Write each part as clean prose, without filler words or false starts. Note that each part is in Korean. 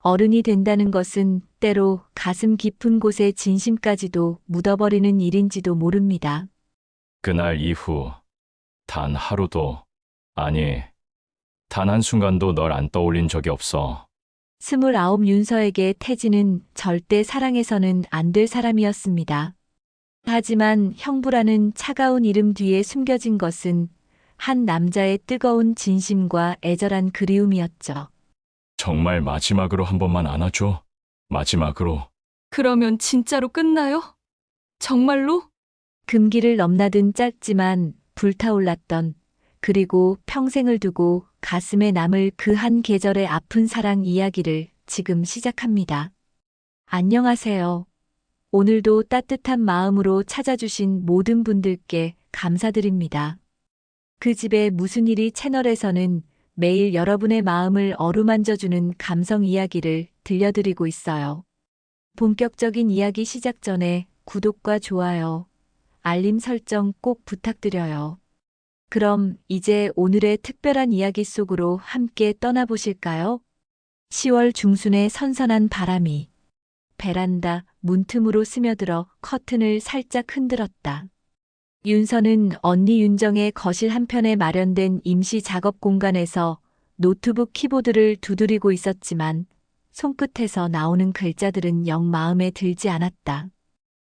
어른이 된다는 것은 때로 가슴 깊은 곳에 진심까지도 묻어버리는 일인지도 모릅니다. 그날 이후 단 하루도, 아니, 단 한순간도 널 안 떠올린 적이 없어. 29 윤서에게 태진은 절대 사랑해서는 안 될 사람이었습니다. 하지만 형부라는 차가운 이름 뒤에 숨겨진 것은 한 남자의 뜨거운 진심과 애절한 그리움이었죠. 정말 마지막으로 한 번만 안아줘. 마지막으로. 그러면 진짜로 끝나요? 정말로? 금기를 넘나든 짧지만 불타올랐던, 그리고 평생을 두고 가슴에 남을 그 한 계절의 아픈 사랑 이야기를 지금 시작합니다. 안녕하세요. 오늘도 따뜻한 마음으로 찾아주신 모든 분들께 감사드립니다. 그 집에 무슨 일이 채널에서는 매일 여러분의 마음을 어루만져주는 감성 이야기를 들려드리고 있어요. 본격적인 이야기 시작 전에 구독과 좋아요, 알림 설정 꼭 부탁드려요. 그럼 이제 오늘의 특별한 이야기 속으로 함께 떠나보실까요? 10월 중순의 선선한 바람이 베란다 문틈으로 스며들어 커튼을 살짝 흔들었다. 윤서는 언니 윤정의 거실 한편에 마련된 임시 작업 공간에서 노트북 키보드를 두드리고 있었지만 손끝에서 나오는 글자들은 영 마음에 들지 않았다.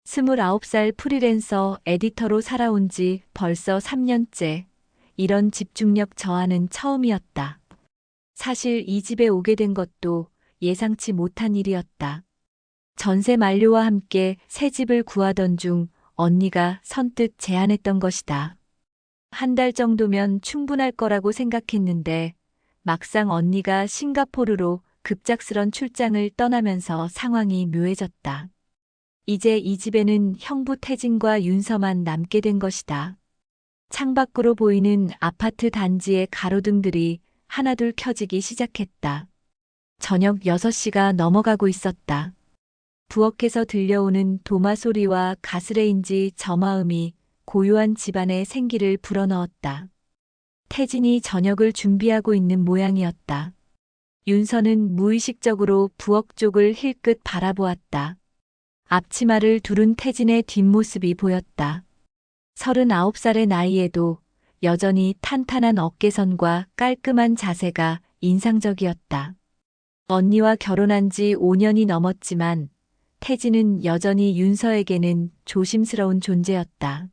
29살 프리랜서 에디터로 살아온 지 벌써 3년째. 이런 집중력 저하는 처음이었다. 사실 이 집에 오게 된 것도 예상치 못한 일이었다. 전세 만료와 함께 새 집을 구하던 중 언니가 선뜻 제안했던 것이다. 한 달 정도면 충분할 거라고 생각했는데 막상 언니가 싱가포르로 급작스런 출장을 떠나면서 상황이 묘해졌다. 이제 이 집에는 형부 태진과 윤서만 남게 된 것이다. 창밖으로 보이는 아파트 단지의 가로등들이 하나둘 켜지기 시작했다. 저녁 6시가 넘어가고 있었다. 부엌에서 들려오는 도마 소리와 가스레인지 저마음이 고요한 집안의 생기를 불어넣었다. 태진이 저녁을 준비하고 있는 모양이었다. 윤서는 무의식적으로 부엌 쪽을 힐끗 바라보았다. 앞치마를 두른 태진의 뒷모습이 보였다. 39살의 나이에도 여전히 탄탄한 어깨선과 깔끔한 자세가 인상적이었다. 언니와 결혼한 지 5년이 넘었지만 태진은 여전히 윤서에게는 조심스러운 존재였다.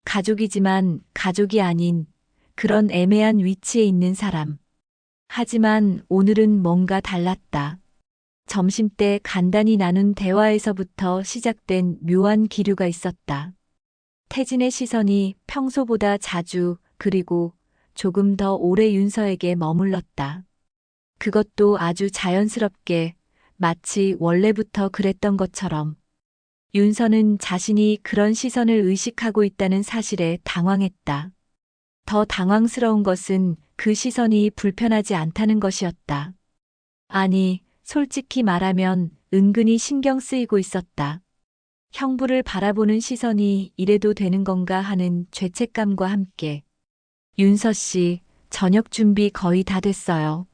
가족이지만 가족이 아닌 그런 애매한 위치에 있는 사람. 하지만 오늘은 뭔가 달랐다. 점심때 간단히 나눈 대화에서부터 시작된 묘한 기류가 있었다. 태진의 시선이 평소보다 자주 그리고 조금 더 오래 윤서에게 머물렀다. 그것도 아주 자연스럽게, 마치 원래부터 그랬던 것처럼. 윤서는 자신이 그런 시선을 의식하고 있다는 사실에 당황했다. 더 당황스러운 것은 그 시선이 불편하지 않다는 것이었다. 아니, 솔직히 말하면 은근히 신경 쓰이고 있었다. 형부를 바라보는 시선이 이래도 되는 건가 하는 죄책감과 함께. 윤서 씨, 저녁 준비 거의 다 됐어요.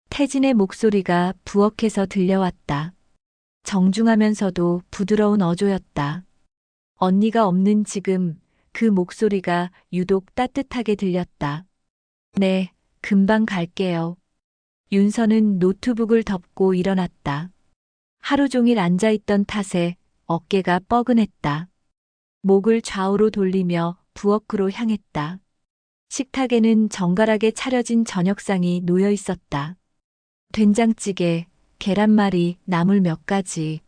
태진의 목소리가 부엌에서 들려왔다. 정중하면서도 부드러운 어조였다. 언니가 없는 지금 그 목소리가 유독 따뜻하게 들렸다. 네, 금방 갈게요. 윤서는 노트북을 덮고 일어났다. 하루 종일 앉아있던 탓에 어깨가 뻐근했다. 목을 좌우로 돌리며 부엌으로 향했다. 식탁에는 정갈하게 차려진 저녁상이 놓여 있었다. 된장찌개, 계란말이, 나물 몇 가지.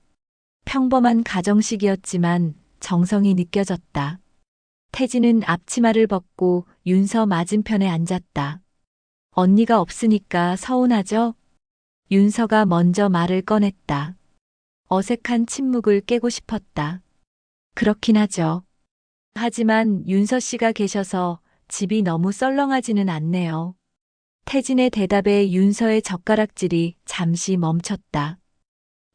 평범한 가정식이었지만 정성이 느껴졌다. 태진은 앞치마를 벗고 윤서 맞은편에 앉았다. 언니가 없으니까 서운하죠? 윤서가 먼저 말을 꺼냈다. 어색한 침묵을 깨고 싶었다. 그렇긴 하죠. 하지만 윤서 씨가 계셔서 집이 너무 썰렁하지는 않네요. 태진의 대답에 윤서의 젓가락질이 잠시 멈췄다.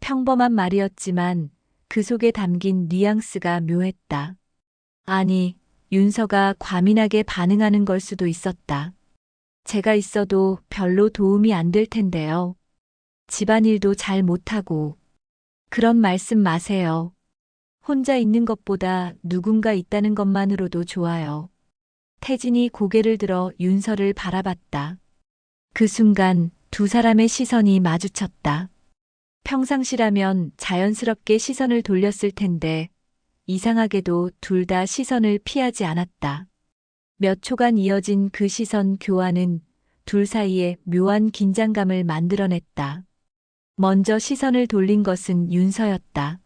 평범한 말이었지만 그 속에 담긴 뉘앙스가 묘했다. 아니, 윤서가 과민하게 반응하는 걸 수도 있었다. 제가 있어도 별로 도움이 안 될 텐데요. 집안일도 잘 못하고. 그런 말씀 마세요. 혼자 있는 것보다 누군가 있다는 것만으로도 좋아요. 태진이 고개를 들어 윤서를 바라봤다. 그 순간 두 사람의 시선이 마주쳤다. 평상시라면 자연스럽게 시선을 돌렸을 텐데 이상하게도 둘 다 시선을 피하지 않았다. 몇 초간 이어진 그 시선 교환은 둘 사이에 묘한 긴장감을 만들어냈다. 먼저 시선을 돌린 것은 윤서였다.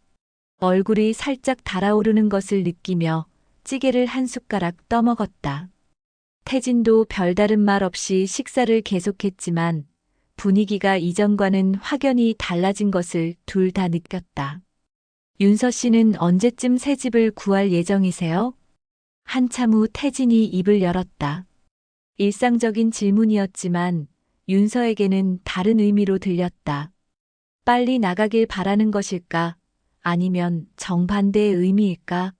얼굴이 살짝 달아오르는 것을 느끼며 찌개를 한 숟가락 떠먹었다. 태진도 별다른 말 없이 식사를 계속했지만 분위기가 이전과는 확연히 달라진 것을 둘 다 느꼈다. 윤서 씨는 언제쯤 새 집을 구할 예정이세요? 한참 후 태진이 입을 열었다. 일상적인 질문이었지만 윤서에게는 다른 의미로 들렸다. 빨리 나가길 바라는 것일까? 아니면 정반대의 의미일까?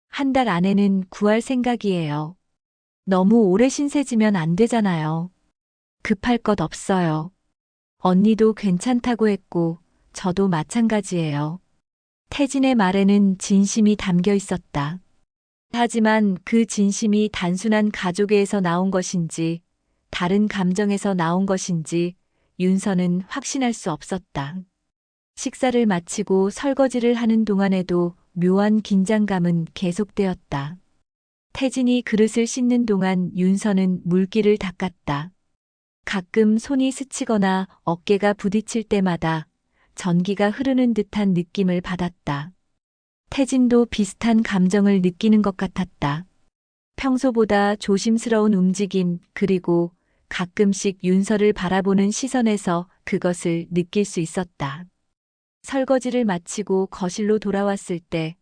한 달 안에는 구할 생각이에요. 너무 오래 신세지면 안 되잖아요. 급할 것 없어요. 언니도 괜찮다고 했고, 저도 마찬가지예요. 태진의 말에는 진심이 담겨 있었다. 하지만 그 진심이 단순한 가족애에서 나온 것인지, 다른 감정에서 나온 것인지, 윤서는 확신할 수 없었다. 식사를 마치고 설거지를 하는 동안에도 묘한 긴장감은 계속되었다. 태진이 그릇을 씻는 동안 윤서는 물기를 닦았다. 가끔 손이 스치거나 어깨가 부딪힐 때마다 전기가 흐르는 듯한 느낌을 받았다. 태진도 비슷한 감정을 느끼는 것 같았다. 평소보다 조심스러운 움직임 그리고 가끔씩 윤서를 바라보는 시선에서 그것을 느낄 수 있었다. 설거지를 마치고 거실로 돌아왔을 때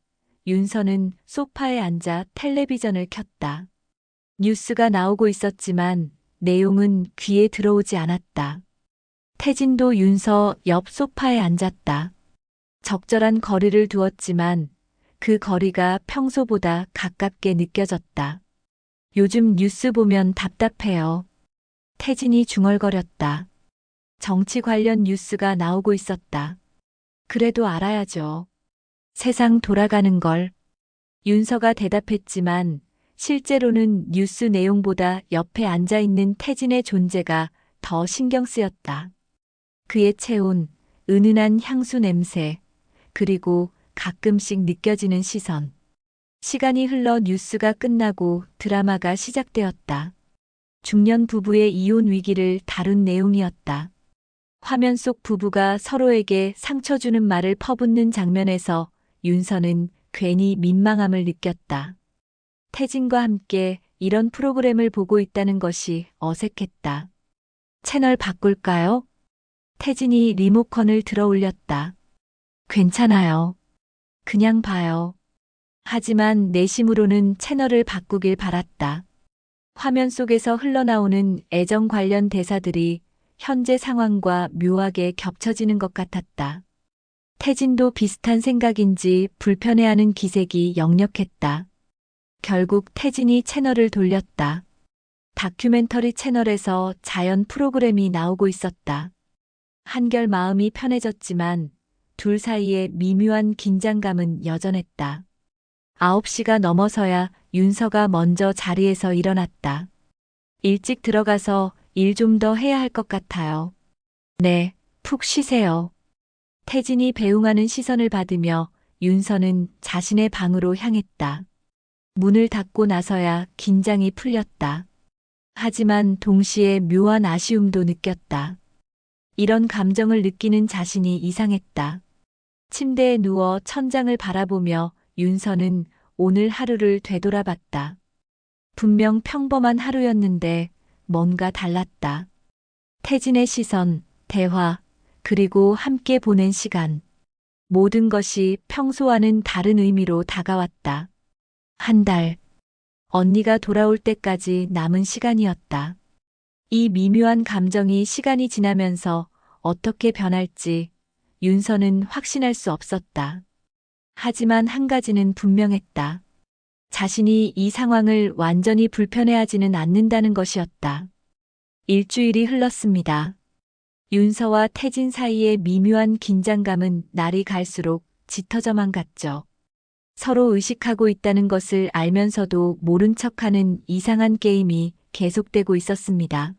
윤서는 소파에 앉아 텔레비전을 켰다. 뉴스가 나오고 있었지만 내용은 귀에 들어오지 않았다. 태진도 윤서 옆 소파에 앉았다. 적절한 거리를 두었지만 그 거리가 평소보다 가깝게 느껴졌다. 요즘 뉴스 보면 답답해요. 태진이 중얼거렸다. 정치 관련 뉴스가 나오고 있었다. 그래도 알아야죠. 세상 돌아가는 걸. 윤서가 대답했지만 실제로는 뉴스 내용보다 옆에 앉아 있는 태진의 존재가 더 신경 쓰였다. 그의 체온, 은은한 향수 냄새, 그리고 가끔씩 느껴지는 시선. 시간이 흘러 뉴스가 끝나고 드라마가 시작되었다. 중년 부부의 이혼 위기를 다룬 내용이었다. 화면 속 부부가 서로에게 상처 주는 말을 퍼붓는 장면에서 윤서는 괜히 민망함을 느꼈다. 태진과 함께 이런 프로그램을 보고 있다는 것이 어색했다. 채널 바꿀까요? 태진이 리모컨을 들어 올렸다. 괜찮아요. 그냥 봐요. 하지만 내심으로는 채널을 바꾸길 바랐다. 화면 속에서 흘러나오는 애정 관련 대사들이 현재 상황과 묘하게 겹쳐지는 것 같았다. 태진도 비슷한 생각인지 불편해하는 기색이 역력했다. 결국 태진이 채널을 돌렸다. 다큐멘터리 채널에서 자연 프로그램이 나오고 있었다. 한결 마음이 편해졌지만 둘 사이의 미묘한 긴장감은 여전했다. 9시가 넘어서야 윤서가 먼저 자리에서 일어났다. 일찍 들어가서 일 좀 더 해야 할 것 같아요. 네, 푹 쉬세요. 태진이 배웅하는 시선을 받으며 윤서는 자신의 방으로 향했다. 문을 닫고 나서야 긴장이 풀렸다. 하지만 동시에 묘한 아쉬움도 느꼈다. 이런 감정을 느끼는 자신이 이상했다. 침대에 누워 천장을 바라보며 윤서는 오늘 하루를 되돌아봤다. 분명 평범한 하루였는데 뭔가 달랐다. 태진의 시선, 대화, 그리고 함께 보낸 시간. 모든 것이 평소와는 다른 의미로 다가왔다. 한 달. 언니가 돌아올 때까지 남은 시간이었다. 이 미묘한 감정이 시간이 지나면서 어떻게 변할지 윤서는 확신할 수 없었다. 하지만 한 가지는 분명했다. 자신이 이 상황을 완전히 불편해하지는 않는다는 것이었다. 일주일이 흘렀습니다. 윤서와 태진 사이의 미묘한 긴장감은 날이 갈수록 짙어져만 갔죠. 서로 의식하고 있다는 것을 알면서도 모른 척하는 이상한 게임이 계속되고 있었습니다.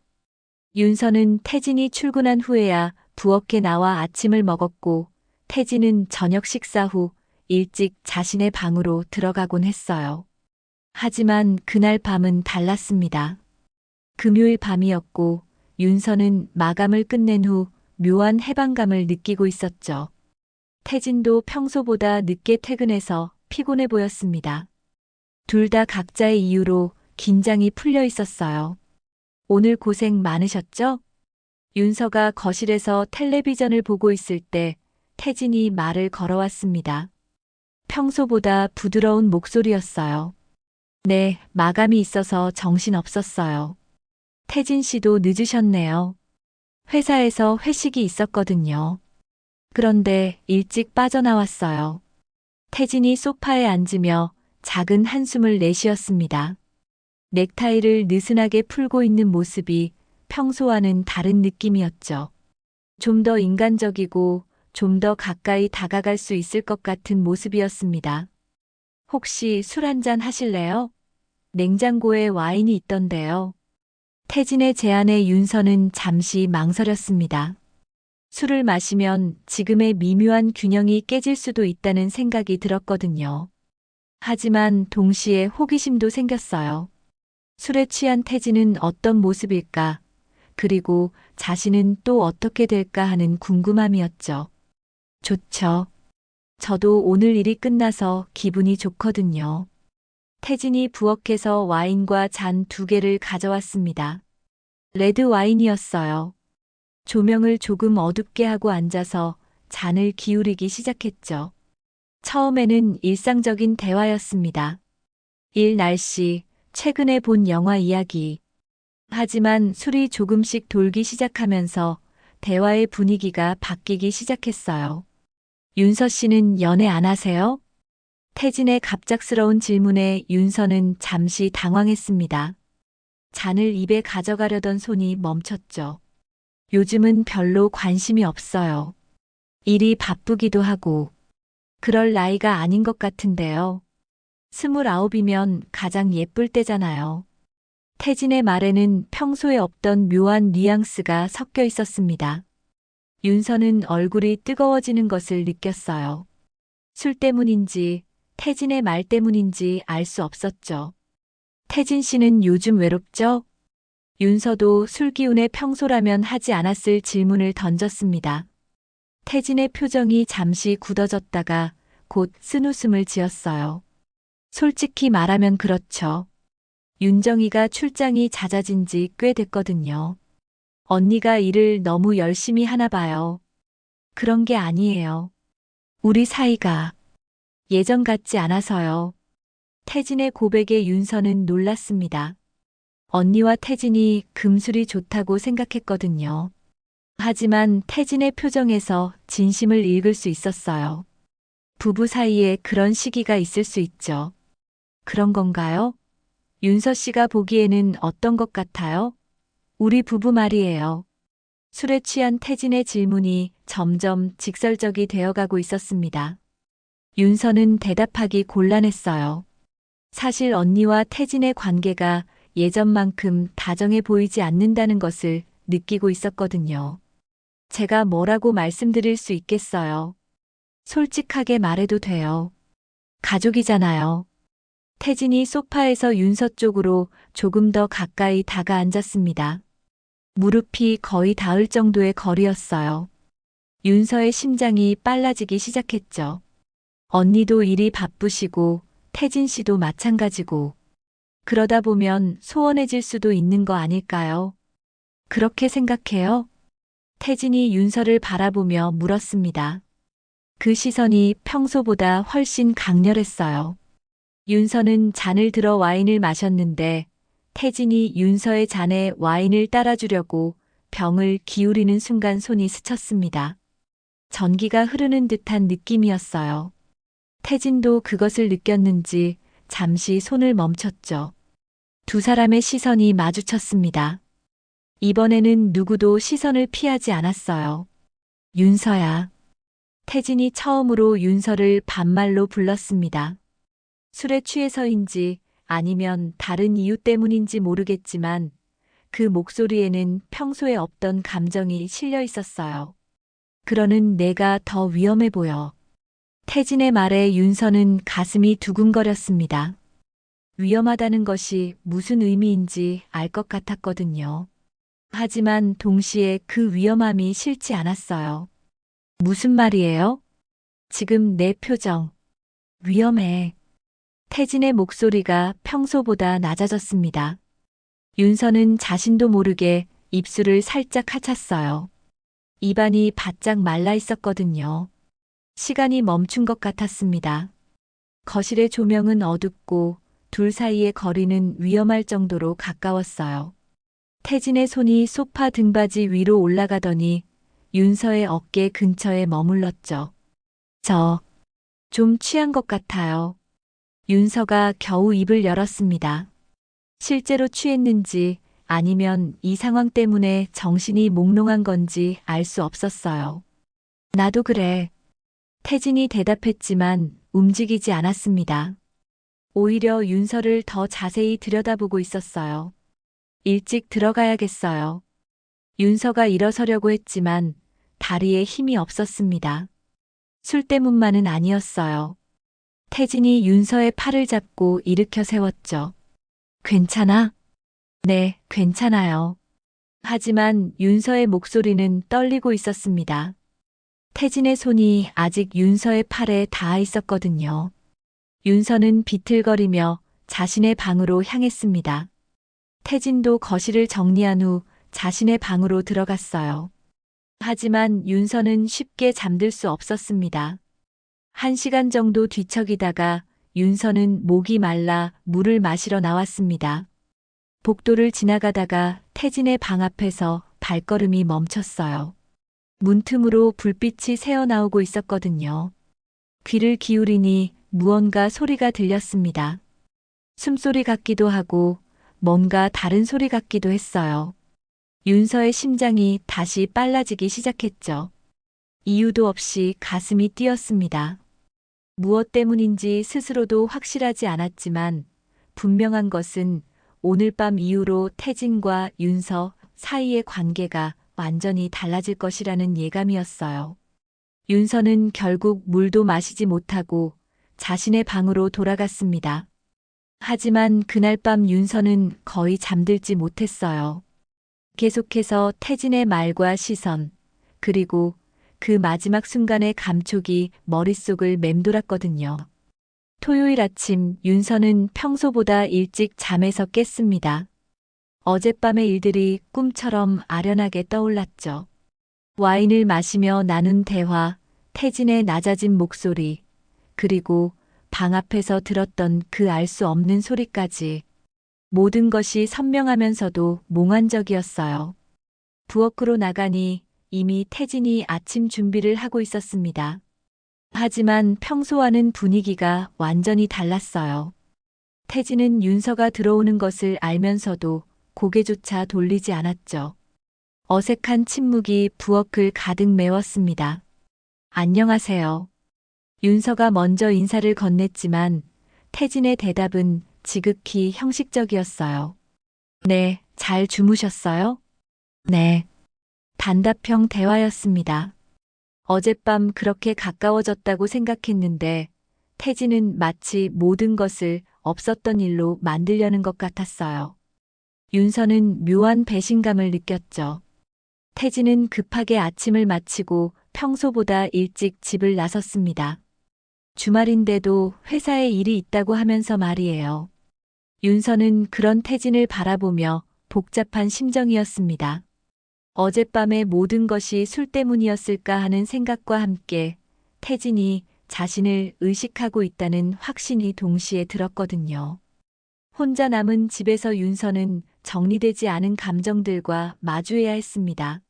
윤서는 태진이 출근한 후에야 부엌에 나와 아침을 먹었고, 태진은 저녁 식사 후 일찍 자신의 방으로 들어가곤 했어요. 하지만 그날 밤은 달랐습니다. 금요일 밤이었고, 윤서는 마감을 끝낸 후 묘한 해방감을 느끼고 있었죠. 태진도 평소보다 늦게 퇴근해서 피곤해 보였습니다. 둘 다 각자의 이유로 긴장이 풀려 있었어요. 오늘 고생 많으셨죠? 윤서가 거실에서 텔레비전을 보고 있을 때 태진이 말을 걸어왔습니다. 평소보다 부드러운 목소리였어요. 네, 마감이 있어서 정신 없었어요. 태진 씨도 늦으셨네요. 회사에서 회식이 있었거든요. 그런데 일찍 빠져나왔어요. 태진이 소파에 앉으며 작은 한숨을 내쉬었습니다. 넥타이를 느슨하게 풀고 있는 모습이 평소와는 다른 느낌이었죠. 좀 더 인간적이고 좀 더 가까이 다가갈 수 있을 것 같은 모습이었습니다. 혹시 술 한잔 하실래요? 냉장고에 와인이 있던데요. 태진의 제안에 윤서는 잠시 망설였습니다. 술을 마시면 지금의 미묘한 균형이 깨질 수도 있다는 생각이 들었거든요. 하지만 동시에 호기심도 생겼어요. 술에 취한 태진은 어떤 모습일까? 그리고 자신은 또 어떻게 될까 하는 궁금함이었죠. 좋죠. 저도 오늘 일이 끝나서 기분이 좋거든요. 태진이 부엌에서 와인과 잔 2개를 가져왔습니다. 레드 와인이었어요. 조명을 조금 어둡게 하고 앉아서 잔을 기울이기 시작했죠. 처음에는 일상적인 대화였습니다. 일 날씨, 최근에 본 영화 이야기. 하지만 술이 조금씩 돌기 시작하면서 대화의 분위기가 바뀌기 시작했어요. 윤서 씨는 연애 안 하세요? 태진의 갑작스러운 질문에 윤서는 잠시 당황했습니다. 잔을 입에 가져가려던 손이 멈췄죠. 요즘은 별로 관심이 없어요. 일이 바쁘기도 하고. 그럴 나이가 아닌 것 같은데요. 29이면 가장 예쁠 때잖아요. 태진의 말에는 평소에 없던 묘한 뉘앙스가 섞여 있었습니다. 윤서는 얼굴이 뜨거워지는 것을 느꼈어요. 술 때문인지 태진의 말 때문인지 알 수 없었죠. 태진 씨는 요즘 외롭죠? 윤서도 술 기운에 평소라면 하지 않았을 질문을 던졌습니다. 태진의 표정이 잠시 굳어졌다가 곧 쓴웃음을 지었어요. 솔직히 말하면 그렇죠. 윤정이가 출장이 잦아진 지 꽤 됐거든요. 언니가 일을 너무 열심히 하나 봐요. 그런 게 아니에요. 우리 사이가 예전 같지 않아서요. 태진의 고백에 윤서는 놀랐습니다. 언니와 태진이 금술이 좋다고 생각했거든요. 하지만 태진의 표정에서 진심을 읽을 수 있었어요. 부부 사이에 그런 시기가 있을 수 있죠. 그런 건가요? 윤서 씨가 보기에는 어떤 것 같아요? 우리 부부 말이에요. 술에 취한 태진의 질문이 점점 직설적이 되어가고 있었습니다. 윤서는 대답하기 곤란했어요. 사실 언니와 태진의 관계가 예전만큼 다정해 보이지 않는다는 것을 느끼고 있었거든요. 제가 뭐라고 말씀드릴 수 있겠어요. 솔직하게 말해도 돼요. 가족이잖아요. 태진이 소파에서 윤서 쪽으로 조금 더 가까이 다가앉았습니다. 무릎이 거의 닿을 정도의 거리였어요. 윤서의 심장이 빨라지기 시작했죠. 언니도 일이 바쁘시고 태진 씨도 마찬가지고. 그러다 보면 소원해질 수도 있는 거 아닐까요? 그렇게 생각해요? 태진이 윤서를 바라보며 물었습니다. 그 시선이 평소보다 훨씬 강렬했어요. 윤서는 잔을 들어 와인을 마셨는데 태진이 윤서의 잔에 와인을 따라주려고 병을 기울이는 순간 손이 스쳤습니다. 전기가 흐르는 듯한 느낌이었어요. 태진도 그것을 느꼈는지 잠시 손을 멈췄죠. 두 사람의 시선이 마주쳤습니다. 이번에는 누구도 시선을 피하지 않았어요. 윤서야. 태진이 처음으로 윤서를 반말로 불렀습니다. 술에 취해서인지 아니면 다른 이유 때문인지 모르겠지만 그 목소리에는 평소에 없던 감정이 실려 있었어요. 그러는 내가 더 위험해 보여. 태진의 말에 윤서는 가슴이 두근거렸습니다. 위험하다는 것이 무슨 의미인지 알 것 같았거든요. 하지만 동시에 그 위험함이 싫지 않았어요. 무슨 말이에요? 지금 내 표정. 위험해. 태진의 목소리가 평소보다 낮아졌습니다. 윤서는 자신도 모르게 입술을 살짝 하찼어요. 입안이 바짝 말라 있었거든요. 시간이 멈춘 것 같았습니다. 거실의 조명은 어둡고 둘 사이의 거리는 위험할 정도로 가까웠어요. 태진의 손이 소파 등받이 위로 올라가더니 윤서의 어깨 근처에 머물렀죠. 좀 취한 것 같아요. 윤서가 겨우 입을 열었습니다. 실제로 취했는지 아니면 이 상황 때문에 정신이 몽롱한 건지 알 수 없었어요. 나도 그래. 태진이 대답했지만 움직이지 않았습니다. 오히려 윤서를 더 자세히 들여다보고 있었어요. 일찍 들어가야겠어요. 윤서가 일어서려고 했지만 다리에 힘이 없었습니다. 술 때문만은 아니었어요. 태진이 윤서의 팔을 잡고 일으켜 세웠죠. 괜찮아? 네, 괜찮아요. 하지만 윤서의 목소리는 떨리고 있었습니다. 태진의 손이 아직 윤서의 팔에 닿아 있었거든요. 윤서는 비틀거리며 자신의 방으로 향했습니다. 태진도 거실을 정리한 후 자신의 방으로 들어갔어요. 하지만 윤서는 쉽게 잠들 수 없었습니다. 1시간 정도 뒤척이다가 윤서는 목이 말라 물을 마시러 나왔습니다. 복도를 지나가다가 태진의 방 앞에서 발걸음이 멈췄어요. 문틈으로 불빛이 새어나오고 있었거든요. 귀를 기울이니 무언가 소리가 들렸습니다. 숨소리 같기도 하고 뭔가 다른 소리 같기도 했어요. 윤서의 심장이 다시 빨라지기 시작했죠. 이유도 없이 가슴이 뛰었습니다. 무엇 때문인지 스스로도 확실하지 않았지만 분명한 것은 오늘 밤 이후로 태진과 윤서 사이의 관계가 완전히 달라질 것이라는 예감이었어요. 윤서는 결국 물도 마시지 못하고 자신의 방으로 돌아갔습니다. 하지만 그날 밤 윤서는 거의 잠들지 못했어요. 계속해서 태진의 말과 시선, 그리고 그 마지막 순간의 감촉이 머릿속을 맴돌았거든요. 토요일 아침 윤서는 평소보다 일찍 잠에서 깼습니다. 어젯밤의 일들이 꿈처럼 아련하게 떠올랐죠. 와인을 마시며 나눈 대화, 태진의 낮아진 목소리, 그리고 방 앞에서 들었던 그 알 수 없는 소리까지 모든 것이 선명하면서도 몽환적이었어요. 부엌으로 나가니 이미 태진이 아침 준비를 하고 있었습니다. 하지만 평소와는 분위기가 완전히 달랐어요. 태진은 윤서가 들어오는 것을 알면서도 고개조차 돌리지 않았죠. 어색한 침묵이 부엌을 가득 메웠습니다. 안녕하세요. 윤서가 먼저 인사를 건넸지만 태진의 대답은 지극히 형식적이었어요. 네, 잘 주무셨어요? 네. 단답형 대화였습니다. 어젯밤 그렇게 가까워졌다고 생각했는데 태진은 마치 모든 것을 없었던 일로 만들려는 것 같았어요. 윤서는 묘한 배신감을 느꼈죠. 태진은 급하게 아침을 마치고 평소보다 일찍 집을 나섰습니다. 주말인데도 회사에 일이 있다고 하면서 말이에요. 윤서는 그런 태진을 바라보며 복잡한 심정이었습니다. 어젯밤의 모든 것이 술 때문이었을까 하는 생각과 함께 태진이 자신을 의식하고 있다는 확신이 동시에 들었거든요. 혼자 남은 집에서 윤서는 정리되지 않은 감정들과 마주해야 했습니다.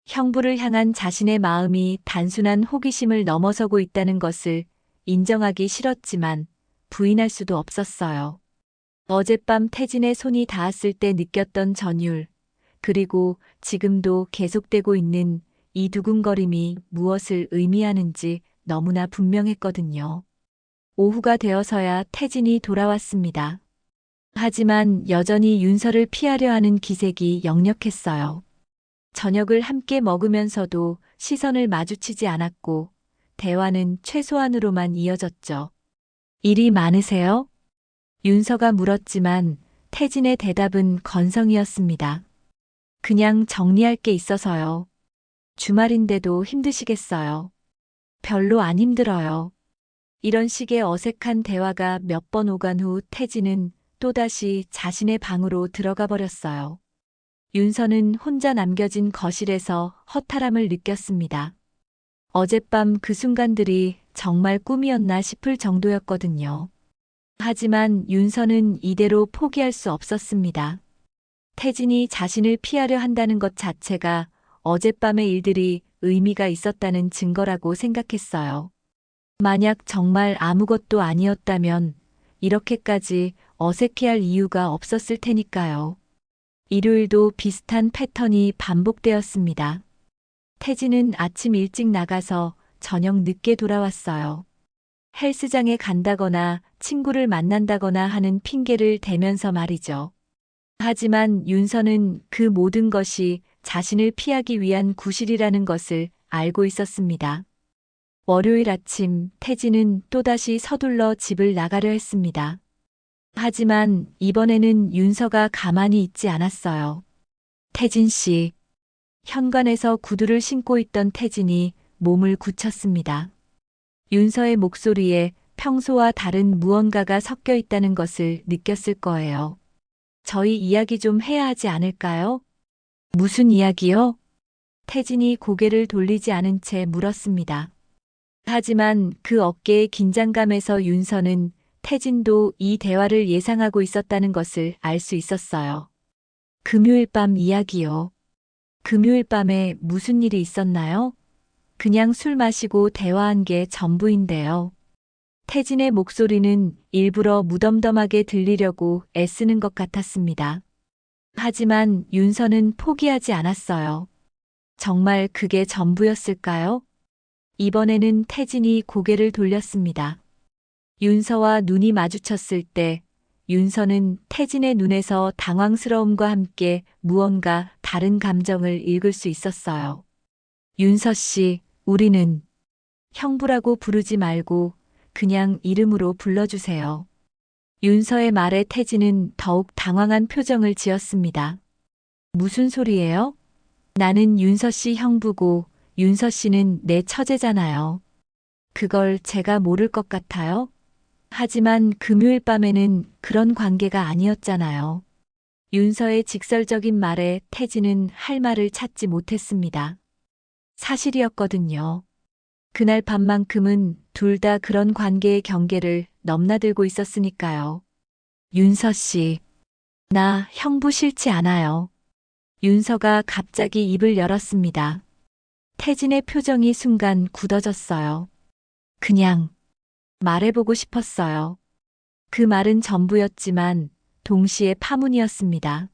형부를 향한 자신의 마음이 단순한 호기심을 넘어서고 있다는 것을 인정하기 싫었지만 부인할 수도 없었어요. 어젯밤 태진의 손이 닿았을 때 느꼈던 전율, 그리고 지금도 계속되고 있는 이 두근거림이 무엇을 의미하는지 너무나 분명했거든요. 오후가 되어서야 태진이 돌아왔습니다. 하지만 여전히 윤서를 피하려 하는 기색이 역력했어요. 저녁을 함께 먹으면서도 시선을 마주치지 않았고 대화는 최소한으로만 이어졌죠. 일이 많으세요? 윤서가 물었지만 태진의 대답은 건성이었습니다. 그냥 정리할 게 있어서요. 주말인데도 힘드시겠어요. 별로 안 힘들어요. 이런 식의 어색한 대화가 몇 번 오간 후 태진은 또다시 자신의 방으로 들어가 버렸어요. 윤서는 혼자 남겨진 거실에서 허탈함을 느꼈습니다. 어젯밤 그 순간들이 정말 꿈이었나 싶을 정도였거든요. 하지만 윤서는 이대로 포기할 수 없었습니다. 태진이 자신을 피하려 한다는 것 자체가 어젯밤의 일들이 의미가 있었다는 증거라고 생각했어요. 만약 정말 아무것도 아니었다면 이렇게까지 어색해할 이유가 없었을 테니까요. 일요일도 비슷한 패턴이 반복되었습니다. 태진은 아침 일찍 나가서 저녁 늦게 돌아왔어요. 헬스장에 간다거나 친구를 만난다거나 하는 핑계를 대면서 말이죠. 하지만 윤서는 그 모든 것이 자신을 피하기 위한 구실이라는 것을 알고 있었습니다. 월요일 아침 태진은 또다시 서둘러 집을 나가려 했습니다. 하지만 이번에는 윤서가 가만히 있지 않았어요. 태진 씨. 현관에서 구두를 신고 있던 태진이 몸을 굳혔습니다. 윤서의 목소리에 평소와 다른 무언가가 섞여 있다는 것을 느꼈을 거예요. 저희 이야기 좀 해야 하지 않을까요? 무슨 이야기요? 태진이 고개를 돌리지 않은 채 물었습니다. 하지만 그 어깨의 긴장감에서 윤서는 태진도 이 대화를 예상하고 있었다는 것을 알 수 있었어요. 금요일 밤 이야기요. 금요일 밤에 무슨 일이 있었나요? 그냥 술 마시고 대화한 게 전부인데요. 태진의 목소리는 일부러 무덤덤하게 들리려고 애쓰는 것 같았습니다. 하지만 윤서는 포기하지 않았어요. 정말 그게 전부였을까요? 이번에는 태진이 고개를 돌렸습니다. 윤서와 눈이 마주쳤을 때 윤서는 태진의 눈에서 당황스러움과 함께 무언가 다른 감정을 읽을 수 있었어요. 윤서 씨, 우리는 형부라고 부르지 말고 그냥 이름으로 불러주세요. 윤서의 말에 태진은 더욱 당황한 표정을 지었습니다. 무슨 소리예요? 나는 윤서 씨 형부고 윤서 씨는 내 처제잖아요. 그걸 제가 모를 것 같아요? 하지만 금요일 밤에는 그런 관계가 아니었잖아요. 윤서의 직설적인 말에 태진은 할 말을 찾지 못했습니다. 사실이었거든요. 그날 밤만큼은 둘 다 그런 관계의 경계를 넘나들고 있었으니까요. 윤서 씨, 나 형부 싫지 않아요. 윤서가 갑자기 입을 열었습니다. 태진의 표정이 순간 굳어졌어요. 그냥 말해보고 싶었어요. 그 말은 전부였지만 동시에 파문이었습니다.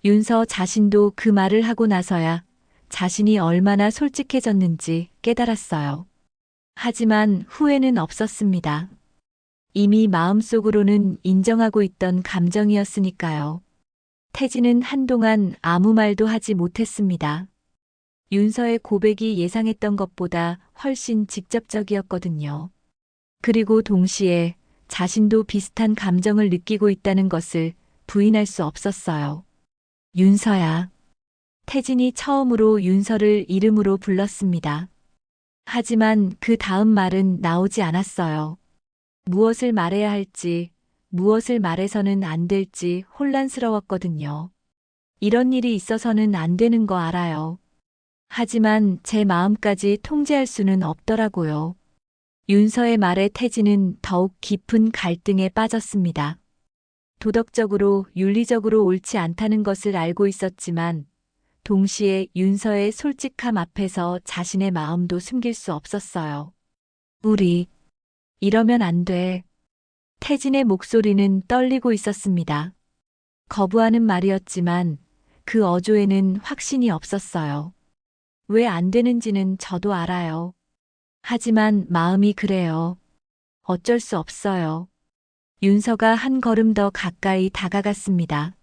윤서 자신도 그 말을 하고 나서야 자신이 얼마나 솔직해졌는지 깨달았어요. 하지만 후회는 없었습니다. 이미 마음속으로는 인정하고 있던 감정이었으니까요. 태진은 한동안 아무 말도 하지 못했습니다. 윤서의 고백이 예상했던 것보다 훨씬 직접적이었거든요. 그리고 동시에 자신도 비슷한 감정을 느끼고 있다는 것을 부인할 수 없었어요. 윤서야. 태진이 처음으로 윤서를 이름으로 불렀습니다. 하지만 그 다음 말은 나오지 않았어요. 무엇을 말해야 할지, 무엇을 말해서는 안 될지 혼란스러웠거든요. 이런 일이 있어서는 안 되는 거 알아요. 하지만 제 마음까지 통제할 수는 없더라고요. 윤서의 말에 태진은 더욱 깊은 갈등에 빠졌습니다. 도덕적으로 윤리적으로 옳지 않다는 것을 알고 있었지만 동시에 윤서의 솔직함 앞에서 자신의 마음도 숨길 수 없었어요. 우리 이러면 안 돼. 태진의 목소리는 떨리고 있었습니다. 거부하는 말이었지만 그 어조에는 확신이 없었어요. 왜 안 되는지는 저도 알아요. 하지만 마음이 그래요. 어쩔 수 없어요. 윤서가 한 걸음 더 가까이 다가갔습니다.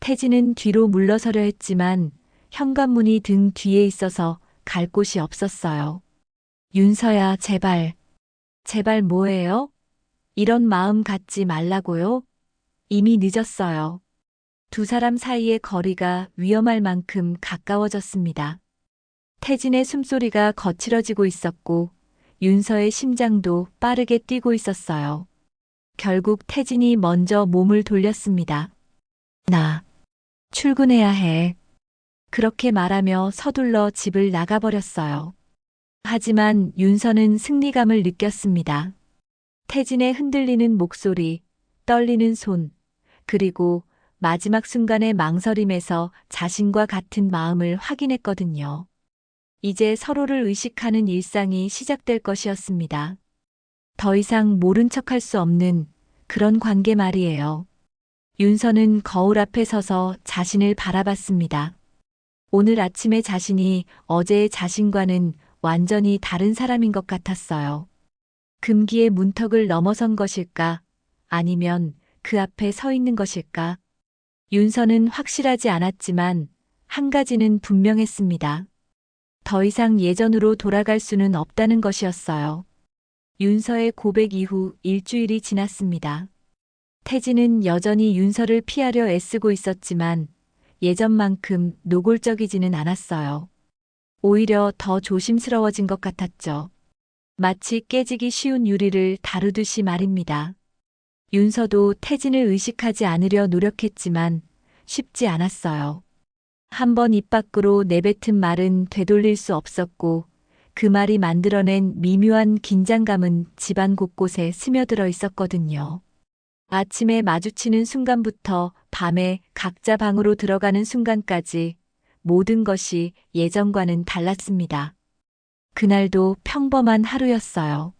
태진은 뒤로 물러서려 했지만 현관문이 등 뒤에 있어서 갈 곳이 없었어요. 윤서야, 제발. 제발 뭐예요? 이런 마음 갖지 말라고요? 이미 늦었어요. 두 사람 사이의 거리가 위험할 만큼 가까워졌습니다. 태진의 숨소리가 거칠어지고 있었고 윤서의 심장도 빠르게 뛰고 있었어요. 결국 태진이 먼저 몸을 돌렸습니다. 나 출근해야 해. 그렇게 말하며 서둘러 집을 나가버렸어요. 하지만 윤서는 승리감을 느꼈습니다. 태진의 흔들리는 목소리, 떨리는 손, 그리고 마지막 순간의 망설임에서 자신과 같은 마음을 확인했거든요. 이제 서로를 의식하는 일상이 시작될 것이었습니다. 더 이상 모른 척할 수 없는 그런 관계 말이에요. 윤서는 거울 앞에 서서 자신을 바라봤습니다. 오늘 아침의 자신이 어제의 자신과는 완전히 다른 사람인 것 같았어요. 금기의 문턱을 넘어선 것일까? 아니면 그 앞에 서 있는 것일까? 윤서는 확실하지 않았지만 한 가지는 분명했습니다. 더 이상 예전으로 돌아갈 수는 없다는 것이었어요. 윤서의 고백 이후 일주일이 지났습니다. 태진은 여전히 윤서를 피하려 애쓰고 있었지만 예전만큼 노골적이지는 않았어요. 오히려 더 조심스러워진 것 같았죠. 마치 깨지기 쉬운 유리를 다루듯이 말입니다. 윤서도 태진을 의식하지 않으려 노력했지만 쉽지 않았어요. 한 번 입 밖으로 내뱉은 말은 되돌릴 수 없었고 그 말이 만들어낸 미묘한 긴장감은 집안 곳곳에 스며들어 있었거든요. 아침에 마주치는 순간부터 밤에 각자 방으로 들어가는 순간까지 모든 것이 예전과는 달랐습니다. 그날도 평범한 하루였어요.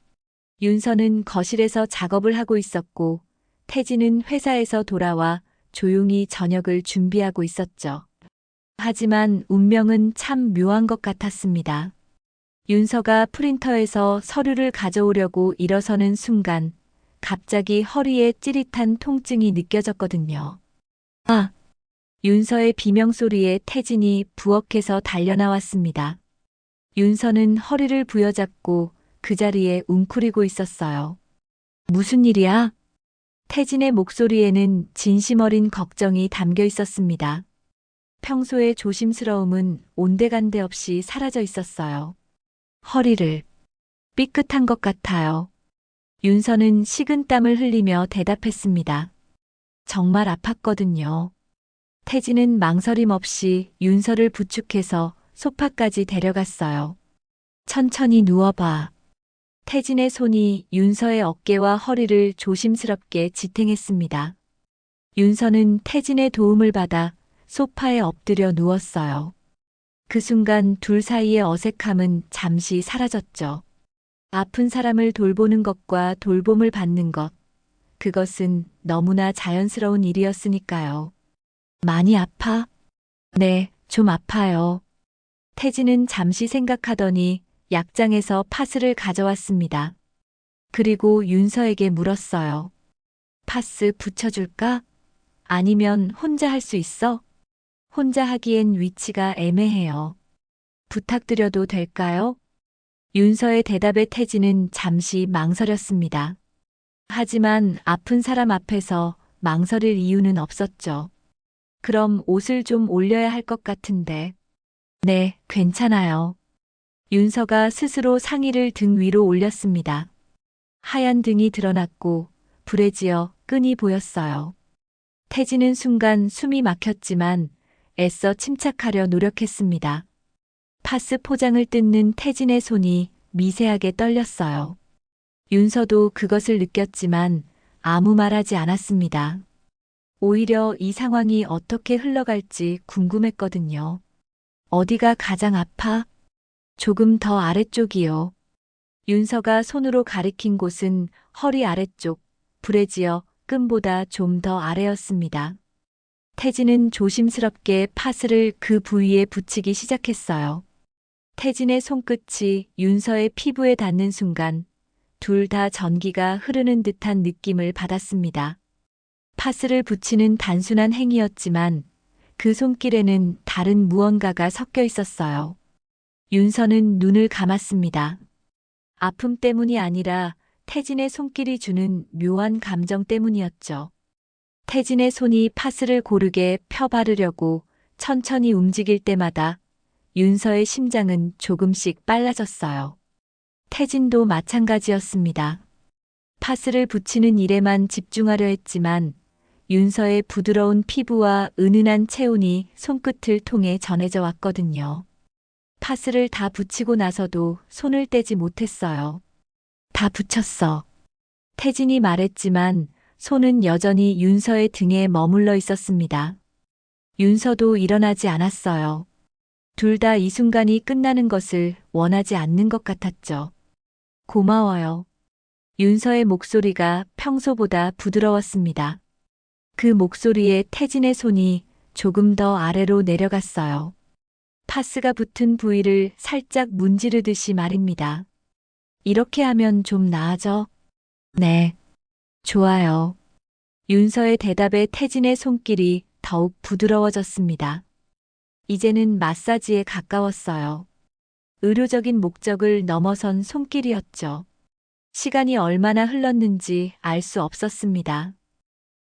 윤서는 거실에서 작업을 하고 있었고 태진은 회사에서 돌아와 조용히 저녁을 준비하고 있었죠. 하지만 운명은 참 묘한 것 같았습니다. 윤서가 프린터에서 서류를 가져오려고 일어서는 순간 갑자기 허리에 찌릿한 통증이 느껴졌거든요. 아! 윤서의 비명소리에 태진이 부엌에서 달려나왔습니다. 윤서는 허리를 부여잡고 그 자리에 웅크리고 있었어요. 무슨 일이야? 태진의 목소리에는 진심 어린 걱정이 담겨 있었습니다. 평소의 조심스러움은 온데간데 없이 사라져 있었어요. 허리를 삐끗한 것 같아요. 윤서는 식은땀을 흘리며 대답했습니다. 정말 아팠거든요. 태진은 망설임 없이 윤서를 부축해서 소파까지 데려갔어요. 천천히 누워봐. 태진의 손이 윤서의 어깨와 허리를 조심스럽게 지탱했습니다. 윤서는 태진의 도움을 받아 소파에 엎드려 누웠어요. 그 순간 둘 사이의 어색함은 잠시 사라졌죠. 아픈 사람을 돌보는 것과 돌봄을 받는 것, 그것은 너무나 자연스러운 일이었으니까요. 많이 아파? 네, 좀 아파요. 태진은 잠시 생각하더니 약장에서 파스를 가져왔습니다. 그리고 윤서에게 물었어요. 파스 붙여줄까? 아니면 혼자 할 수 있어? 혼자 하기엔 위치가 애매해요. 부탁드려도 될까요? 윤서의 대답에 태진은 잠시 망설였습니다. 하지만 아픈 사람 앞에서 망설일 이유는 없었죠. 그럼 옷을 좀 올려야 할 것 같은데. 네, 괜찮아요. 윤서가 스스로 상의를 등 위로 올렸습니다. 하얀 등이 드러났고 불에 지어 끈이 보였어요. 태진은 순간 숨이 막혔지만 애써 침착하려 노력했습니다. 파스 포장을 뜯는 태진의 손이 미세하게 떨렸어요. 윤서도 그것을 느꼈지만 아무 말하지 않았습니다. 오히려 이 상황이 어떻게 흘러갈지 궁금했거든요. 어디가 가장 아파? 조금 더 아래쪽이요. 윤서가 손으로 가리킨 곳은 허리 아래쪽, 불에 지어 끈보다 좀 더 아래였습니다. 태진은 조심스럽게 파스를 그 부위에 붙이기 시작했어요. 태진의 손끝이 윤서의 피부에 닿는 순간 둘 다 전기가 흐르는 듯한 느낌을 받았습니다. 파스를 붙이는 단순한 행위였지만 그 손길에는 다른 무언가가 섞여 있었어요. 윤서는 눈을 감았습니다. 아픔 때문이 아니라 태진의 손길이 주는 묘한 감정 때문이었죠. 태진의 손이 파스를 고르게 펴 바르려고 천천히 움직일 때마다 윤서의 심장은 조금씩 빨라졌어요. 태진도 마찬가지였습니다. 파스를 붙이는 일에만 집중하려 했지만 윤서의 부드러운 피부와 은은한 체온이 손끝을 통해 전해져 왔거든요. 파스를 다 붙이고 나서도 손을 떼지 못했어요. 다 붙였어. 태진이 말했지만 손은 여전히 윤서의 등에 머물러 있었습니다. 윤서도 일어나지 않았어요. 둘 다 이 순간이 끝나는 것을 원하지 않는 것 같았죠. 고마워요. 윤서의 목소리가 평소보다 부드러웠습니다. 그 목소리에 태진의 손이 조금 더 아래로 내려갔어요. 파스가 붙은 부위를 살짝 문지르듯이 말입니다. 이렇게 하면 좀 나아져? 네. 좋아요. 윤서의 대답에 태진의 손길이 더욱 부드러워졌습니다. 이제는 마사지에 가까웠어요. 의료적인 목적을 넘어선 손길이었죠. 시간이 얼마나 흘렀는지 알 수 없었습니다.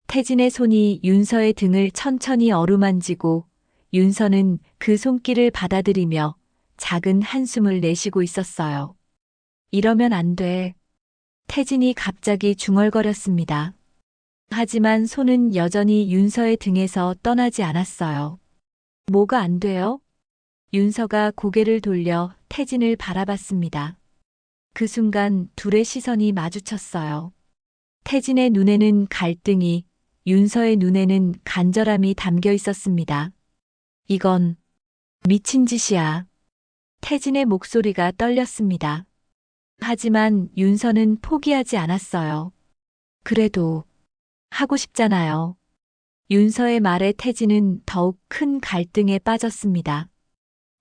태진의 손이 윤서의 등을 천천히 어루만지고 윤서는 그 손길을 받아들이며 작은 한숨을 내쉬고 있었어요. 이러면 안 돼. 태진이 갑자기 중얼거렸습니다. 하지만 손은 여전히 윤서의 등에서 떠나지 않았어요. 뭐가 안 돼요? 윤서가 고개를 돌려 태진을 바라봤습니다. 그 순간 둘의 시선이 마주쳤어요. 태진의 눈에는 갈등이, 윤서의 눈에는 간절함이 담겨 있었습니다. 이건 미친 짓이야. 태진의 목소리가 떨렸습니다. 하지만 윤서는 포기하지 않았어요. 그래도 하고 싶잖아요. 윤서의 말에 태진은 더욱 큰 갈등에 빠졌습니다.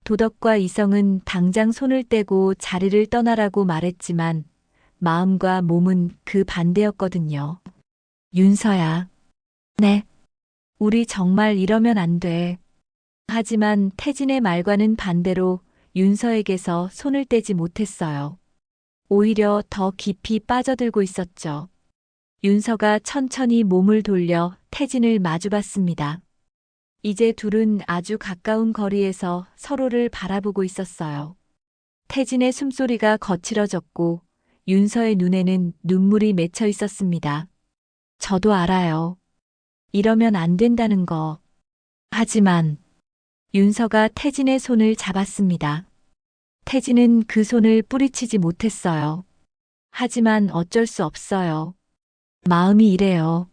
도덕과 이성은 당장 손을 떼고 자리를 떠나라고 말했지만 마음과 몸은 그 반대였거든요. 윤서야. 네. 우리 정말 이러면 안 돼. 하지만 태진의 말과는 반대로 윤서에게서 손을 떼지 못했어요. 오히려 더 깊이 빠져들고 있었죠. 윤서가 천천히 몸을 돌려 태진을 마주봤습니다. 이제 둘은 아주 가까운 거리에서 서로를 바라보고 있었어요. 태진의 숨소리가 거칠어졌고 윤서의 눈에는 눈물이 맺혀 있었습니다. 저도 알아요. 이러면 안 된다는 거. 하지만 윤서가 태진의 손을 잡았습니다. 태진은 그 손을 뿌리치지 못했어요. 하지만 어쩔 수 없어요. 마음이 이래요.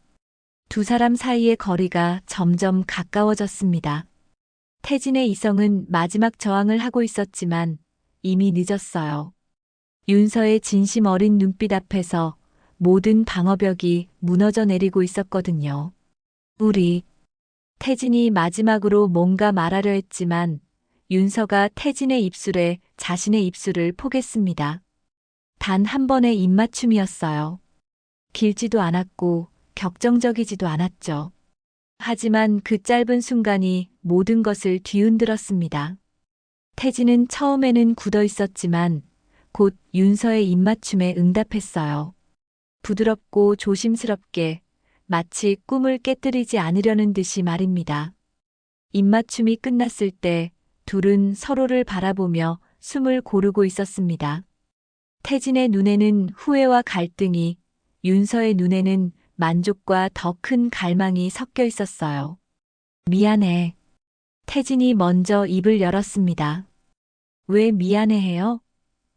두 사람 사이의 거리가 점점 가까워졌습니다. 태진의 이성은 마지막 저항을 하고 있었지만 이미 늦었어요. 윤서의 진심 어린 눈빛 앞에서 모든 방어벽이 무너져 내리고 있었거든요. 우리. 태진이 마지막으로 뭔가 말하려 했지만 윤서가 태진의 입술에 자신의 입술을 포겠습니다. 단 한 번의 입맞춤이었어요. 길지도 않았고 격정적이지도 않았죠. 하지만 그 짧은 순간이 모든 것을 뒤흔들었습니다. 태진은 처음에는 굳어 있었지만 곧 윤서의 입맞춤에 응답했어요. 부드럽고 조심스럽게 마치 꿈을 깨뜨리지 않으려는 듯이 말입니다. 입맞춤이 끝났을 때 둘은 서로를 바라보며 숨을 고르고 있었습니다. 태진의 눈에는 후회와 갈등이, 윤서의 눈에는 만족과 더 큰 갈망이 섞여 있었어요. 미안해. 태진이 먼저 입을 열었습니다. 왜 미안해해요?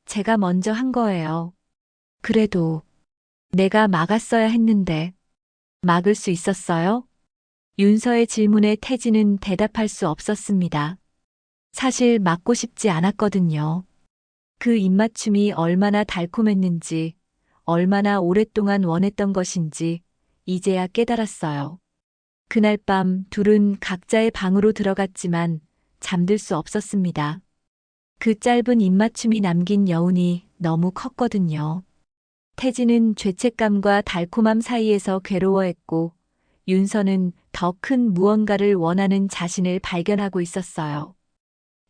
제가 먼저 한 거예요. 그래도 내가 막았어야 했는데 막을 수 있었어요? 윤서의 질문에 태진은 대답할 수 없었습니다. 사실 막고 싶지 않았거든요. 그 입맞춤이 얼마나 달콤했는지, 얼마나 오랫동안 원했던 것인지 이제야 깨달았어요. 그날 밤 둘은 각자의 방으로 들어갔지만 잠들 수 없었습니다. 그 짧은 입맞춤이 남긴 여운이 너무 컸거든요. 태진은 죄책감과 달콤함 사이에서 괴로워했고, 윤서는 더 큰 무언가를 원하는 자신을 발견하고 있었어요.